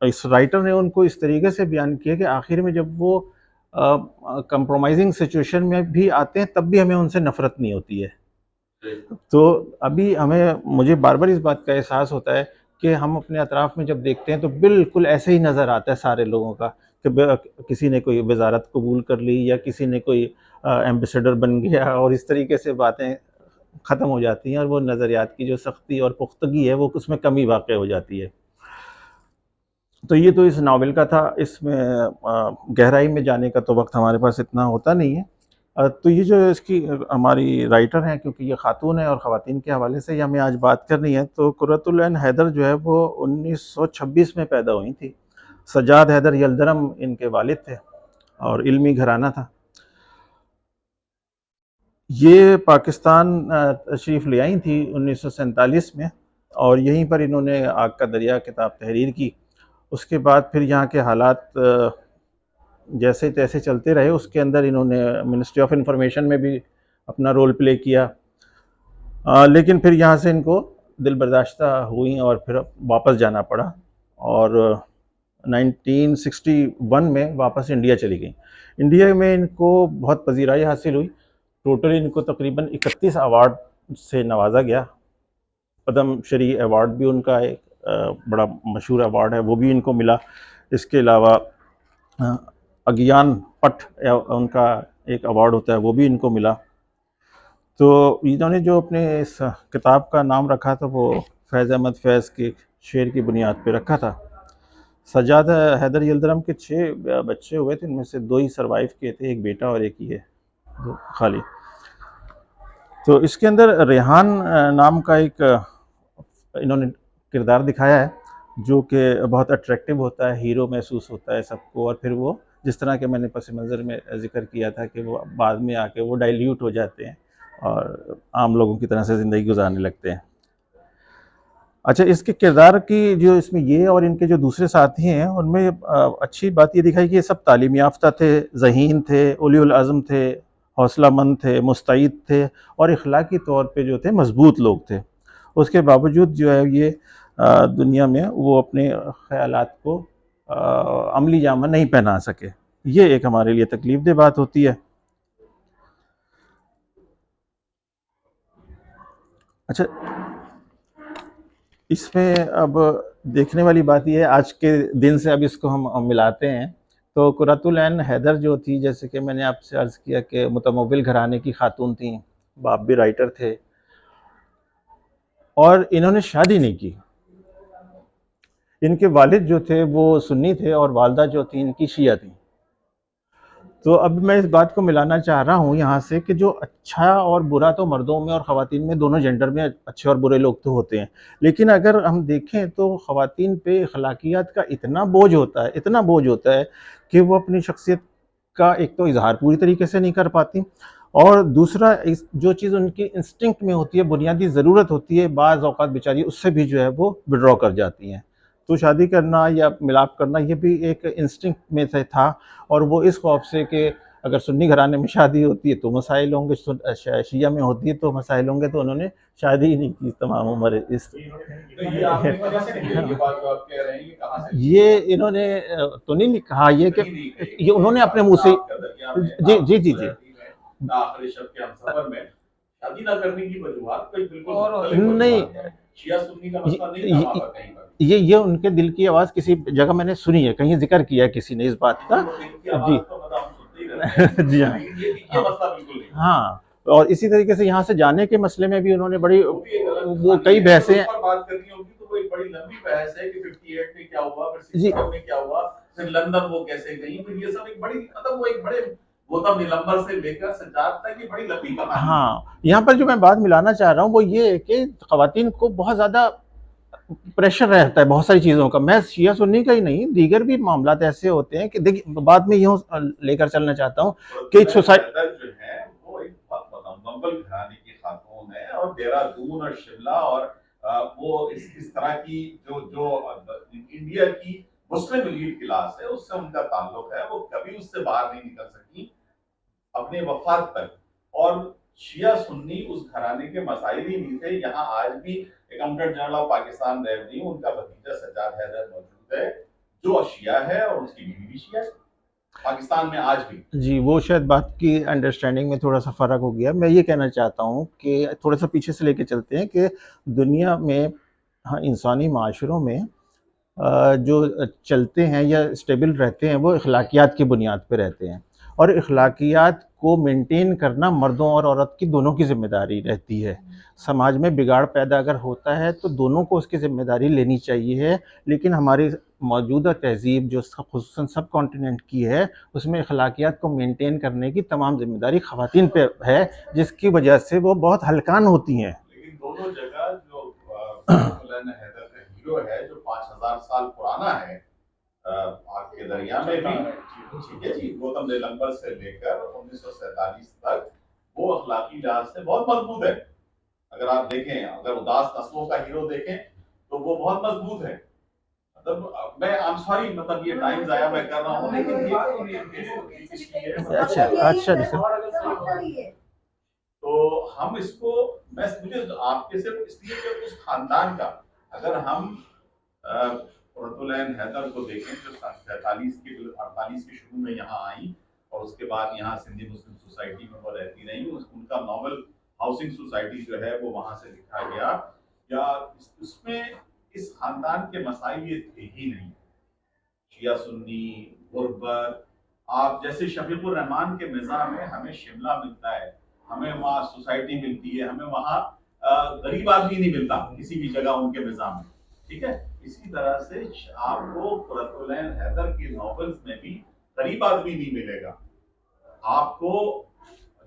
اس رائٹر نے ان کو اس طریقے سے بیان کیا کہ آخر میں جب وہ کمپرومائزنگ سچویشن میں بھی آتے ہیں تب بھی ہمیں ان سے نفرت نہیں ہوتی ہے۔ تو ابھی مجھے بار بار اس بات کا احساس ہوتا ہے کہ ہم اپنے اطراف میں جب دیکھتے ہیں تو بالکل ایسے ہی نظر آتا ہے سارے لوگوں کا، کہ کسی نے کوئی وزارت قبول کر لی، یا کسی نے کوئی ایمبیسیڈر بن گیا، اور اس طریقے سے باتیں ختم ہو جاتی ہیں، اور وہ نظریات کی جو سختی اور پختگی ہے وہ اس میں کمی واقع ہو جاتی ہے۔ تو یہ تو اس ناول کا تھا، اس میں گہرائی میں جانے کا تو وقت ہمارے پاس اتنا ہوتا نہیں ہے۔ تو یہ جو اس کی ہماری رائٹر ہیں، کیونکہ یہ خاتون ہے اور خواتین کے حوالے سے ہمیں آج بات کرنی ہے، تو قرۃ العین حیدر جو ہے وہ 1926 میں پیدا ہوئی تھی۔ سجاد حیدر یلدرم ان کے والد تھے اور علمی گھرانہ تھا۔ یہ پاکستان تشریف لے آئی تھی 1947 میں، اور یہیں پر انہوں نے آگ کا دریا کتاب تحریر کی۔ اس کے بعد پھر یہاں کے حالات جیسے تیسے چلتے رہے، اس کے اندر انہوں نے منسٹری آف انفارمیشن میں بھی اپنا رول پلے کیا، لیکن پھر یہاں سے ان کو دل برداشتہ ہوئیں اور پھر واپس جانا پڑا، اور 1961 میں واپس انڈیا چلی گئیں۔ انڈیا میں ان کو بہت پذیرائی حاصل ہوئی، ٹوٹل ان کو تقریباً 31 ایوارڈ سے نوازا گیا۔ پدم شری ایوارڈ بھی ان کا ایک بڑا مشہور ایوارڈ ہے، وہ بھی ان کو ملا۔ اس کے علاوہ اگیان پٹ ان کا ایک ایوارڈ ہوتا ہے، وہ بھی ان کو ملا۔ تو انہوں نے جو اپنے اس کتاب کا نام رکھا تھا وہ فیض احمد فیض کے شعر کی بنیاد پہ رکھا تھا۔ سجاد حیدر یلدرم کے 6 بچے ہوئے تھے، ان میں سے 2 ہی سروائیو کیے تھے، ایک بیٹا اور ایک یہ خالی۔ تو اس کے اندر ریحان نام کا ایک انہوں نے کردار دکھایا ہے جو کہ بہت اٹریکٹیو ہوتا ہے، ہیرو محسوس ہوتا ہے سب کو، اور پھر وہ جس طرح کہ میں نے پس منظر میں ذکر کیا تھا کہ وہ بعد میں آ کے وہ ڈائلیوٹ ہو جاتے ہیں اور عام لوگوں کی طرح سے زندگی گزارنے لگتے ہیں۔ اچھا، اس کے کردار کی جو اس میں یہ اور ان کے جو دوسرے ساتھی ہیں ان میں اچھی بات یہ دکھائی کہ یہ سب تعلیم یافتہ تھے، ذہین تھے، اولی العزم تھے، حوصلہ مند تھے، مستعد تھے، اور اخلاقی طور پہ جو تھے مضبوط لوگ تھے۔ اس کے باوجود جو ہے یہ دنیا میں وہ اپنے خیالات کو عملی جامہ نہیں پہنا سکے، یہ ایک ہمارے لیے تکلیف دہ بات ہوتی ہے۔ اچھا، اس میں اب دیکھنے والی بات یہ ہے، آج کے دن سے اب اس کو ہم ملاتے ہیں تو قرۃ العین حیدر جو تھی، جیسے کہ میں نے آپ سے عرض کیا کہ متمول گھرانے کی خاتون تھیں، باپ بھی رائٹر تھے، اور انہوں نے شادی نہیں کی۔ ان کے والد جو تھے وہ سنی تھے اور والدہ جو تھیں ان کی شیعہ تھیں۔ تو اب میں اس بات کو ملانا چاہ رہا ہوں یہاں سے کہ جو اچھا اور برا تو مردوں میں اور خواتین میں، دونوں جینڈر میں اچھے اور برے لوگ تو ہوتے ہیں، لیکن اگر ہم دیکھیں تو خواتین پہ اخلاقیات کا اتنا بوجھ ہوتا ہے کہ وہ اپنی شخصیت کا ایک تو اظہار پوری طریقے سے نہیں کر پاتی، اور دوسرا جو چیز ان کی انسٹنکٹ میں ہوتی ہے، بنیادی ضرورت ہوتی ہے، بعض اوقات بیچاری اس سے بھی جو ہے وہ وڈرا کر جاتی ہیں۔ تو شادی کرنا یا ملاپ کرنا یہ بھی ایک انسٹنکٹ میں سے تھا، اور وہ اس خوف سے کہ اگر سنی گھرانے میں شادی ہوتی ہے تو مسائل ہوں گے، شیعہ میں ہوتی ہے تو مسائل ہوں گے، تو انہوں نے شادی ہی نہیں کی تمام عمر اس یہ انہوں نے تو نہیں کہا یہ کہ یہ انہوں نے اپنے منہ سے جی جی جی جی آخری شب کے ہم سفر میں شادی نہ کرنے کی وجوہات کوئی بالکل نہیں، شیعہ سنی کا مسئلہ نہیں تھا وہاں پر کہیں پر یہ ان کے دل کی آواز کسی جگہ میں نے سنی ہے، کہیں ذکر کیا ہے کسی نے اس بات کا. جی جی ہاں، اور اسی طریقے سے یہاں سے جانے کے مسئلے میں بھی انہوں نے بڑی وہ کئی بحثیں بات کرنی ہوگی تو وہ ایک بڑی لمبی بحث ہے کہ 58 میں کیا ہوا، پھر جی 67 میں کیا ہوا، پھر لندن وہ کیسے گئی، پھر یہ سب ایک بڑی مطلب وہ ایک بڑے گوتم نیلمبر سے لے کر سجاد تک یہ بڑی لمبی کہانی. ہاں، یہاں پر جو میں بات ملانا چاہ رہا ہوں وہ یہ ہے کہ خواتین کو بہت زیادہ پریشر رہتا ہے بہت ساری چیزوں کا. میں شیعہ سنی کا ہی نہیں، دیگر بھی معاملات ایسے ہوتے ہیں کہ دیکھیے بعد میں یوں لے کر چلنا چاہتا ہوں کہ ایک سوسائٹی جو ہے وہ ایک بہت مغل گھرانے کی خاتون ہے، اور دہرادون اور شملہ اور وہ اس طرح کی جو انڈیا کی مسلم ایلیٹ کلاس ہے اس سے ان کا تعلق ہے، وہ کبھی اس سے باہر نہیں نکل سکی اپنے وفات تک. اور شیعہ سنی اس گھرانے کے مسائل ہی نہیں تھے. یہاں آج بھی accountant general of Pakistan revenue in کا بھتیجا سجاد حیدر موجود ہے جو شیعہ ہے، اور اس کی بیوی بھی شیعہ ہے پاکستان میں آج بھی. جی وہ شاید بات کی انڈرسٹینڈنگ میں تھوڑا سا فرق ہو گیا. میں یہ کہنا چاہتا ہوں کہ تھوڑا سا پیچھے سے لے کے چلتے ہیں کہ دنیا میں انسانی معاشروں میں جو چلتے ہیں یا اسٹیبل رہتے ہیں وہ اخلاقیات کی بنیاد پہ رہتے ہیں، اور اخلاقیات کو مینٹین کرنا مردوں اور عورت کی دونوں کی ذمہ داری رہتی ہے. سماج میں بگاڑ پیدا اگر ہوتا ہے تو دونوں کو اس کی ذمہ داری لینی چاہیے، لیکن ہماری موجودہ تہذیب جو خصوصاً سب کانٹیننٹ کی ہے اس میں اخلاقیات کو مینٹین کرنے کی تمام ذمہ داری خواتین پہ ہے، جس کی وجہ سے وہ بہت ہلکان ہوتی ہیں. لیکن دونوں جگہ جو مولانا حیدر کا ہیرو ہے جو 5000 سال پرانا ہے آگ کے دریا میں بھی، ٹھیک ہے جی، گوتم نیلمبر سے لے کر 1947 تک وہ اخلاقی لحاظ سے بہت مضبوط ہے. اگر آپ دیکھیں، اگر اداس نسلوں کا ہیرو دیکھیں تو وہ بہت مضبوط ہے. مطلب میں سوری مطلب یہ ٹائم ضائع میں کر رہا ہوں، اچھا تو ہم اس کو مجھے آپ کے صرف اس لیے کہ اس خاندان کا اگر ہم قرۃ العین حیدر کو دیکھیں جو 48 کے شروع میں یہاں آئیں اور اس کے بعد یہاں سندھی مسلم سوسائٹی میں وہ رہتی رہی، ان کا ناول ہاؤسنگ سوسائٹی جو ہے وہ وہاں سے لکھا گیا، یا اس میں اس خاندان کے مسائل یہ تھے ہی نہیں. شیعہ سنی، غربت، آپ جیسے شفیق الرحمان کے مزاح میں ہمیں شملہ ملتا ہے، ہمیں وہاں سوسائٹی ملتی ہے، ہمیں وہاں غریب آدمی نہیں ملتا کسی بھی جگہ ان کے مزاح میں، ٹھیک ہے. اسی طرح سے آپ کو قرۃ العین حیدر کے ناولز میں بھی غریب آدمی نہیں ملے گا. آپ کو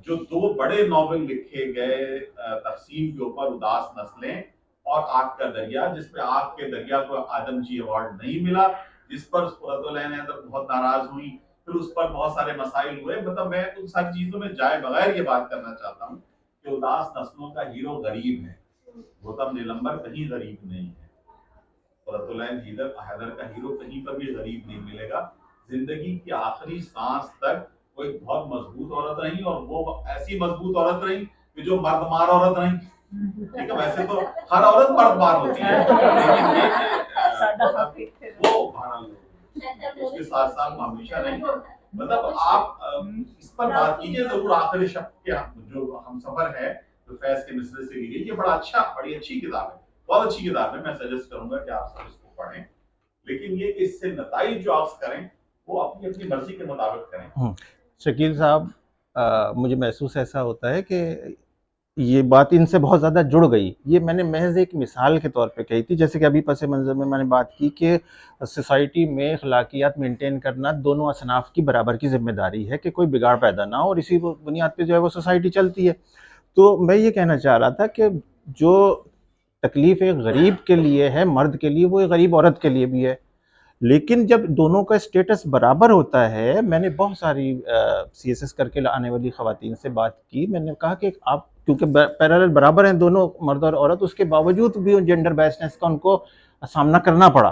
جو دو بڑے ناول لکھے گئے تقسیم کے اوپر، اداس نسلیں اور آگ کا دریا، جس میں آگ کے دریا کو آدم جی ایوارڈ نہیں ملا، جس پر قرۃ العین حیدر بہت ناراض ہوئی، پھر اس پر بہت سارے مسائل ہوئے. مطلب میں ان ساری چیزوں میں جائے بغیر یہ بات کرنا چاہتا ہوں کہ اداس نسلوں کا ہیرو غریب ہے، گوتم نیلمبر کہیں غریب نہیں ہے، قرۃ العین حیدر کا ہیرو کہیں پر بھی غریب نہیں ملے گا. زندگی کی آخری سانس تک وہ ایک بہت مضبوط عورت رہی، اور وہ ایسی مضبوط عورت رہی کہ جو مرد مار عورت رہی. ٹھیک ہے، ویسے تو ہر عورت مرد مار ہوتی ہے، لیکن وہ اس کے ساتھ ساتھ ہمیشہ نہیں. مطلب آپ اس پر بات کیجئے ضرور. آخر شب کے جو ہم سفر ہے جو فیض کے مصرے سے لی گئی، یہ بڑی اچھی کتاب ہے، بہت اچھی کتاب ہے. میں سجیسٹ کروں گا کہ آپ سب اس کو پڑھیں، لیکن یہ کہ اس سے نتائج جو آپ کریں وہ اپنی مرضی کے مطابق کریں. شکیل صاحب، مجھے محسوس ایسا ہوتا ہے کہ یہ بات ان سے بہت زیادہ جڑ گئی. یہ میں نے محض ایک مثال کے طور پہ کہی تھی، جیسے کہ ابھی پس منظر میں نے بات کی کہ سوسائٹی میں اخلاقیات مینٹین کرنا دونوں اصناف کی برابر کی ذمہ داری ہے کہ کوئی بگاڑ پیدا نہ ہو، اور اسی بنیاد پہ جو ہے وہ سوسائٹی چلتی ہے. تو میں یہ کہنا چاہ رہا تھا کہ جو تکلیف ایک غریب کے لیے ہے، مرد کے لیے، وہ ایک غریب عورت کے لیے بھی ہے. لیکن جب دونوں کا اسٹیٹس برابر ہوتا ہے، میں نے بہت ساری سی ایس ایس کر کے آنے والی خواتین سے بات کی. میں نے کہا کہ آپ کیونکہ پیرالل برابر ہیں دونوں مرد اور عورت، اس کے باوجود بھی جینڈر بیسنس کا ان کو سامنا کرنا پڑا.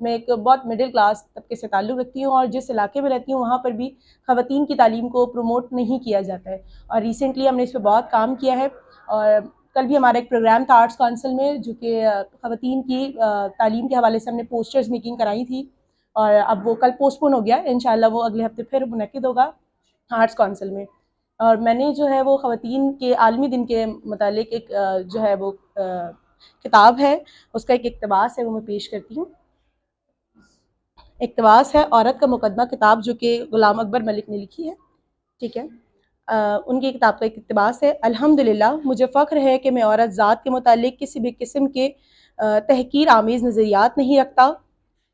میں ایک بہت مڈل کلاس طبقے سے تعلق رکھتی ہوں، اور جس علاقے میں رہتی ہوں وہاں پر بھی خواتین کی تعلیم کو پروموٹ نہیں کیا جاتا ہے، اور ریسنٹلی ہم نے اس پہ بہت کام کیا ہے، اور کل بھی ہمارا ایک پروگرام تھا آرٹس کونسل میں جو کہ خواتین کی تعلیم کے حوالے سے ہم نے پوسٹرز میکنگ کرائی تھی، اور اب وہ کل پوسٹ پون ہو گیا، انشاءاللہ وہ اگلے ہفتے پھر منعقد ہوگا آرٹس کونسل میں. اور میں نے جو ہے وہ خواتین کے عالمی دن کے متعلق ایک جو ہے وہ کتاب ہے، اس کا ایک اقتباس ہے، وہ میں پیش کرتی ہوں. اقتباس ہے عورت کا مقدمہ کتاب، جو کہ غلام اکبر ملک نے لکھی ہے. ٹھیک ہے، ان کی کتاب کا ایک اقتباس ہے. الحمدللہ مجھے فخر ہے کہ میں عورت ذات کے متعلق کسی بھی قسم کے تحقیر آمیز نظریات نہیں رکھتا.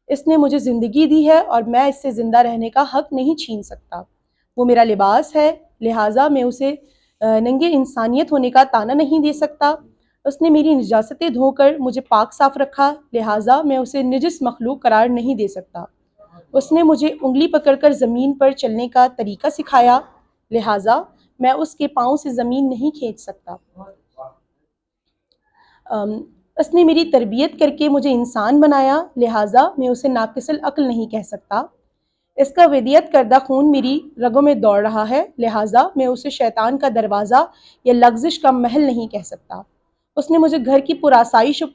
اس نے مجھے زندگی دی ہے اور میں اس سے زندہ رہنے کا حق نہیں چھین سکتا. وہ میرا لباس ہے، لہٰذا میں اسے ننگے انسانیت ہونے کا طعنہ نہیں دے سکتا. اس نے میری نجاستیں دھو کر مجھے پاک صاف رکھا، لہٰذا میں اسے نجس مخلوق قرار نہیں دے سکتا. اس نے مجھے انگلی پکڑ کر زمین پر چلنے کا طریقہ سکھایا، لہٰذا میں اس کے پاؤں سے زمین نہیں کھینچ سکتا. اس نے میری تربیت کر کے مجھے انسان بنایا، لہٰذا میں اسے ناقص العقل نہیں کہہ سکتا. اس کا ودیت کردہ خون میری رگوں میں دوڑ رہا ہے، لہٰذا میں اسے شیطان کا دروازہ یا لغزش کا محل نہیں کہہ سکتا. اس نے مجھے گھر کی پرآسائش و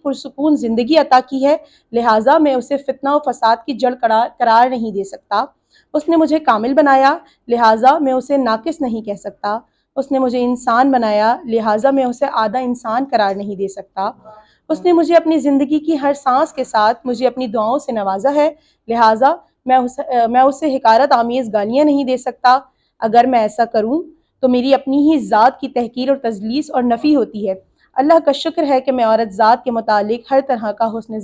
پرسکون زندگی عطا کی ہے، لہٰذا میں اسے فتنہ و فساد کی جڑ قرار نہیں دے سکتا. اس نے مجھے کامل بنایا، لہٰذا میں اسے ناقص نہیں کہہ سکتا. اس نے مجھے انسان بنایا، لہٰذا میں اسے آدھا انسان قرار نہیں دے سکتا. اس نے مجھے اپنی زندگی کی ہر سانس کے ساتھ مجھے اپنی دعاؤں سے نوازا ہے، لہٰذا میں اسے حقارت آمیز گالیاں نہیں دے سکتا. اگر میں ایسا کروں تو میری اپنی ہی ذات کی تحقیر اور تذلیس اور نفی ہوتی ہے. اللہ کا شکر ہے کہ میں عورت ذات کے متعلق ہر طرح کا حسن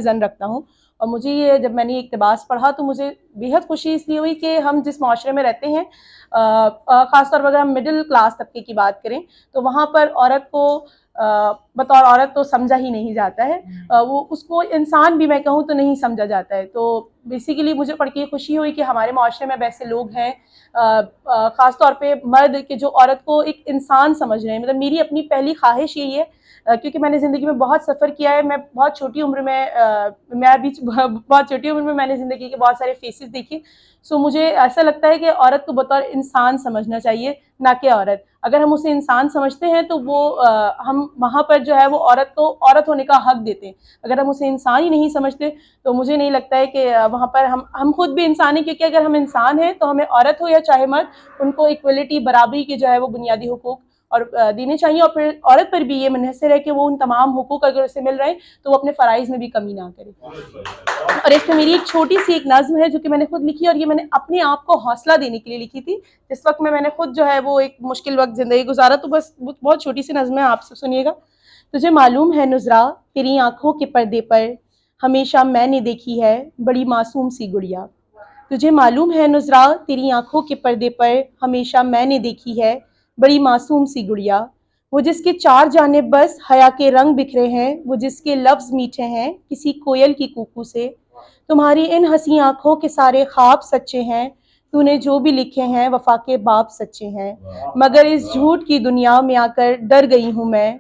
زن رکھتا ہوں. اور مجھے یہ جب میں نے یہ اقتباس پڑھا تو مجھے بیحد خوشی اس لیے ہوئی کہ ہم جس معاشرے میں رہتے ہیں، خاص طور پر اگر ہم مڈل کلاس طبقے کی بات کریں تو وہاں پر عورت کو بطور عورت تو سمجھا ہی نہیں جاتا ہے، وہ اس کو انسان بھی میں کہوں تو نہیں سمجھا جاتا ہے. تو بیسیکلی مجھے پڑھ کے خوشی ہوئی کہ ہمارے معاشرے میں اب ایسے لوگ ہیں، خاص طور پہ مرد، کہ جو عورت کو ایک انسان سمجھ رہے ہیں. مطلب میری اپنی پہلی خواہش یہی ہے، کیونکہ میں نے زندگی میں بہت سفر کیا ہے. میں بہت چھوٹی عمر میں بہت چھوٹی عمر میں نے زندگی کے بہت سارے فیسز دیکھے. سو مجھے ایسا لگتا ہے کہ عورت کو بطور انسان سمجھنا چاہیے، نہ کہ عورت. اگر ہم اسے انسان سمجھتے ہیں تو وہ ہم وہاں پر جو ہے وہ عورت کو عورت ہونے کا حق دیتے ہیں. اگر ہم اسے انسان ہی نہیں سمجھتے تو مجھے نہیں لگتا ہے کہ وہاں پر ہم خود بھی انسان ہیں، کیونکہ اگر ہم انسان ہیں تو ہمیں عورت ہو یا چاہے مرد، ان کو ایکویلٹی، برابری کے جو ہے وہ بنیادی حقوق اور دینے چاہیے. اور پھر عورت پر بھی یہ منحصر ہے کہ وہ ان تمام حقوق اگر اسے مل رہے ہیں تو وہ اپنے فرائض میں بھی کمی نہ کرے. اور اس میں میری ایک چھوٹی سی ایک نظم ہے جو کہ میں نے خود لکھی، اور یہ میں نے اپنے آپ کو حوصلہ دینے کے لیے لکھی تھی جس وقت میں نے خود جو ہے وہ ایک مشکل وقت زندگی گزارا. تو بس بہت چھوٹی سی نظم ہے، آپ سے سنیے گا. تجھے معلوم ہے نظرا تیری آنکھوں کے پردے پر ہمیشہ میں نے دیکھی ہے بڑی معصوم سی گڑیا. تجھے معلوم ہے نظرا تیری آنکھوں کے پردے پر ہمیشہ میں نے دیکھی ہے بڑی معصوم سی گڑیا. وہ جس کے چار جانب بس حیا کے رنگ بکھرے ہیں، وہ جس کے لفظ میٹھے ہیں کسی کوئل کی کوکو سے. تمہاری ان حسین آنکھوں کے سارے خواب سچے ہیں، تو نے جو بھی لکھے ہیں وفا کے باب سچے ہیں. مگر اس جھوٹ کی دنیا میں آ کر ڈر گئی ہوں میں،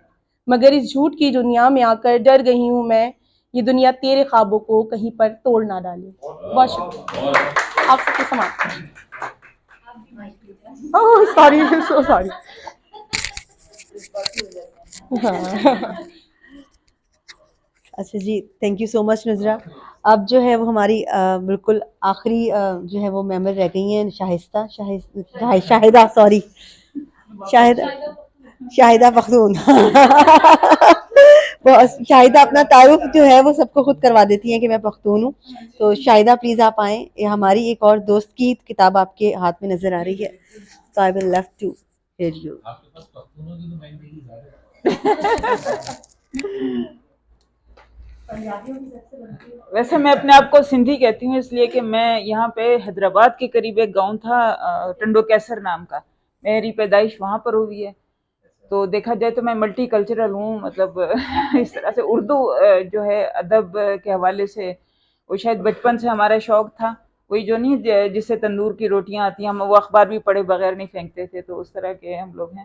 مگر اس جھوٹ کی دنیا میں آ کر ڈر گئی ہوں میں، یہ دنیا تیرے خوابوں کو کہیں پر توڑ نہ ڈالے. بہت شکریہ. آپ سب کو سماعت. Sorry so sorry. اچھا جی، تھینک یو سو مچ نظرا. اب جو ہے وہ ہماری بالکل آخری جو ہے وہ ممبر رہ گئی ہیں، شاہدہ سوری شاہدہ پختون. شاہدہ اپنا تعارف جو ہے وہ سب کو خود کروا دیتی ہیں کہ میں پختون ہوں. تو شاہدہ پلیز آپ آئیں. یہ ہماری ایک اور دوست کی کتاب آپ کے ہاتھ میں نظر آ رہی ہے. So I will love to hear you. ویسے میں اپنے آپ کو سندھی کہتی ہوں اس لیے کہ میں یہاں پہ حیدرآباد کے قریب ایک گاؤں تھا ٹنڈو کیسر نام کا، میری پیدائش وہاں پر ہوئی ہے. تو دیکھا جائے تو میں ملٹی کلچرل ہوں. مطلب اس طرح سے اردو جو ہے ادب کے حوالے سے وہ شاید بچپن سے ہمارا شوق تھا. وہی جو نہیں جس سے تندور کی روٹیاں آتی ہیں، ہم وہ اخبار بھی پڑھے بغیر نہیں پھینکتے تھے، تو اس طرح کے ہم لوگ ہیں.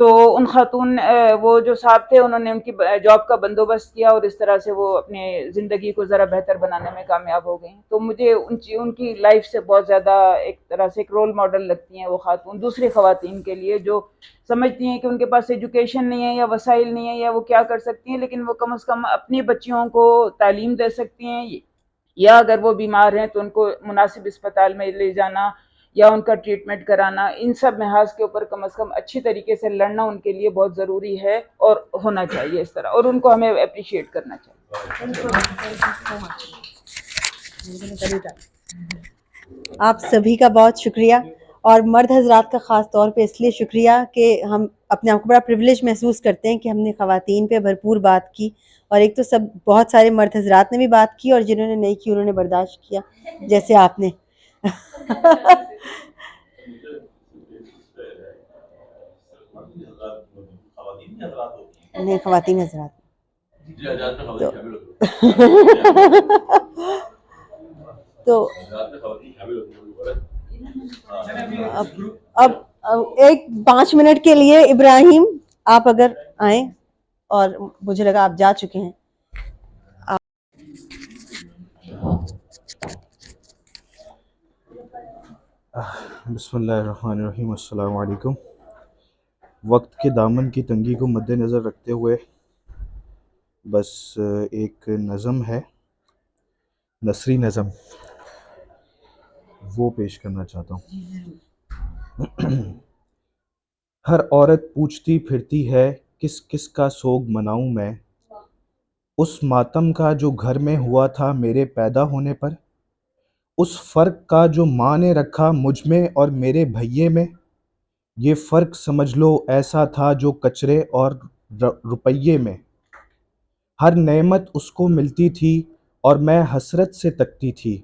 تو ان خاتون وہ جو صاحب تھے انہوں نے ان کی جاب کا بندوبست کیا اور اس طرح سے وہ اپنے زندگی کو ذرا بہتر بنانے میں کامیاب ہو گئیں. تو مجھے ان کی لائف سے بہت زیادہ ایک طرح سے ایک رول ماڈل لگتی ہیں وہ خاتون دوسری خواتین کے لیے جو سمجھتی ہیں کہ ان کے پاس ایجوکیشن نہیں ہے یا وسائل نہیں ہے یا وہ کیا کر سکتی ہیں، لیکن وہ کم از کم اپنی بچیوں کو تعلیم دے سکتی ہیں، یا اگر وہ بیمار ہیں تو ان کو مناسب اسپتال میں لے جانا یا ان کا ٹریٹمنٹ کرانا، ان سب محاذ کے اوپر کم از کم اچھی طریقے سے لڑنا ان کے لیے بہت ضروری ہے اور ہونا چاہیے اس طرح، اور ان کو ہمیں اپریشیٹ کرنا چاہیے. آپ سبھی کا بہت شکریہ، اور مرد حضرات کا خاص طور پہ اس لیے شکریہ کہ ہم اپنے آپ کو بڑا پریولیج محسوس کرتے ہیں کہ ہم نے خواتین پہ بھرپور بات کی، اور ایک تو سب بہت سارے مرد حضرات نے بھی بات کی، اور جنہوں نے نہیں کی انہوں نے برداشت کیا، جیسے آپ نے. نہیں، خواتین حضرات. تو اب ایک 5 منٹ کے لیے ابراہیم آپ اگر آئیں، اور مجھے لگا آپ جا چکے ہیں. بسم اللہ الرحمن الرحیم. السلام علیکم. وقت کے دامن کی تنگی کو مد نظر رکھتے ہوئے بس ایک نظم ہے، نثری نظم، وہ پیش کرنا چاہتا ہوں. ہر عورت پوچھتی پھرتی ہے کس کس کا سوگ مناؤں میں، اس ماتم کا جو گھر میں ہوا تھا میرے پیدا ہونے پر، اس فرق کا جو ماں نے رکھا مجھ میں اور میرے بھئیے میں. یہ فرق سمجھ لو ایسا تھا جو کچرے اور روپیے میں. ہر نعمت اس کو ملتی تھی اور میں حسرت سے تکتی تھی.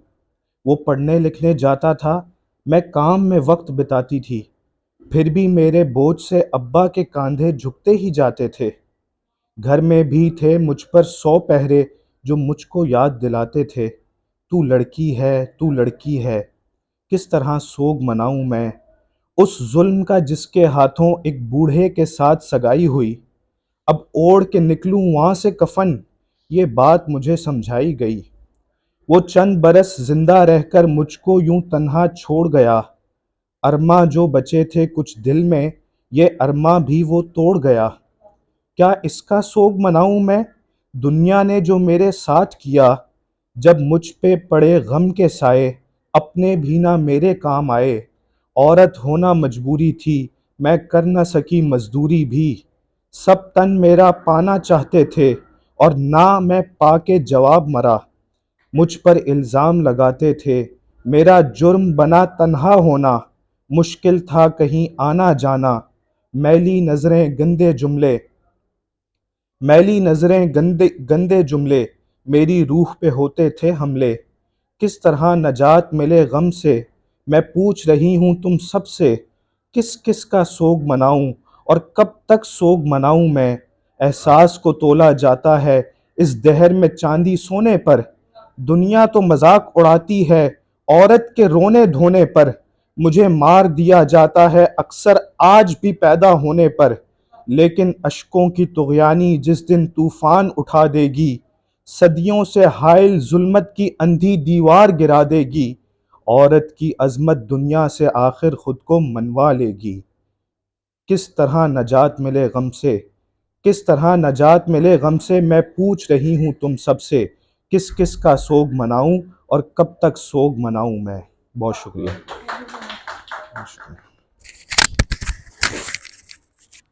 وہ پڑھنے لکھنے جاتا تھا، میں کام میں وقت بتاتی تھی. پھر بھی میرے بوجھ سے ابا کے کاندھے جھکتے ہی جاتے تھے. گھر میں بھی تھے مجھ پر 100 پہرے جو مجھ کو یاد دلاتے تھے. تو لڑکی ہے، تو لڑکی ہے، کس طرح سوگ مناؤں میں اس ظلم کا جس کے ہاتھوں ایک بوڑھے کے ساتھ سگائی ہوئی. اب اوڑھ کے نکلوں وہاں سے کفن، یہ بات مجھے سمجھائی گئی. وہ چند برس زندہ رہ کر مجھ کو یوں تنہا چھوڑ گیا. ارماں جو بچے تھے کچھ دل میں، یہ ارماں بھی وہ توڑ گیا. کیا اس کا سوگ مناؤں میں دنیا نے جو میرے ساتھ کیا، جب مجھ پہ پڑے غم کے سائے اپنے بھی نہ میرے کام آئے. عورت ہونا مجبوری تھی، میں کر نہ سکی مزدوری بھی. سب تن میرا پانا چاہتے تھے اور نہ میں پا کے جواب مرا. مجھ پر الزام لگاتے تھے، میرا جرم بنا تنہا ہونا. مشکل تھا کہیں آنا جانا. میلی نظریں گندے جملے، میلی نظریں گندے جملے میری روح پہ ہوتے تھے حملے. کس طرح نجات ملے غم سے، میں پوچھ رہی ہوں تم سب سے. کس کس کا سوگ مناؤں اور کب تک سوگ مناؤں میں. احساس کو تولا جاتا ہے اس دہر میں چاندی سونے پر. دنیا تو مذاق اڑاتی ہے عورت کے رونے دھونے پر. مجھے مار دیا جاتا ہے اکثر آج بھی پیدا ہونے پر. لیکن اشکوں کی طغیانی جس دن طوفان اٹھا دے گی، صدیوں سے حائل ظلمت کی اندھی دیوار گرا دے گی. عورت کی عظمت دنیا سے آخر خود کو منوا لے گی. کس طرح نجات ملے غم سے، کس طرح نجات ملے غم سے. میں پوچھ رہی ہوں تم سب سے، کس کس کا سوگ مناؤں اور کب تک سوگ مناؤں میں. بہت شکریہ.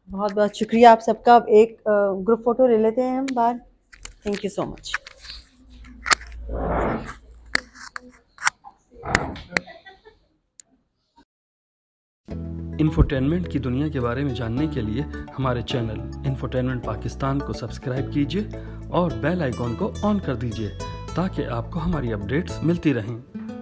بہت بہت شکریہ آپ سب کا. اب ایک گروپ فوٹو لے لیتے ہیں ہم باہر. Thank you so much. Infotainment کی دنیا کے بارے میں جاننے کے لیے ہمارے چینل انفوٹینمنٹ پاکستان کو سبسکرائب کیجیے اور بیل آئیکن کو آن کر دیجیے تاکہ آپ کو ہماری اپڈیٹس ملتی رہیں.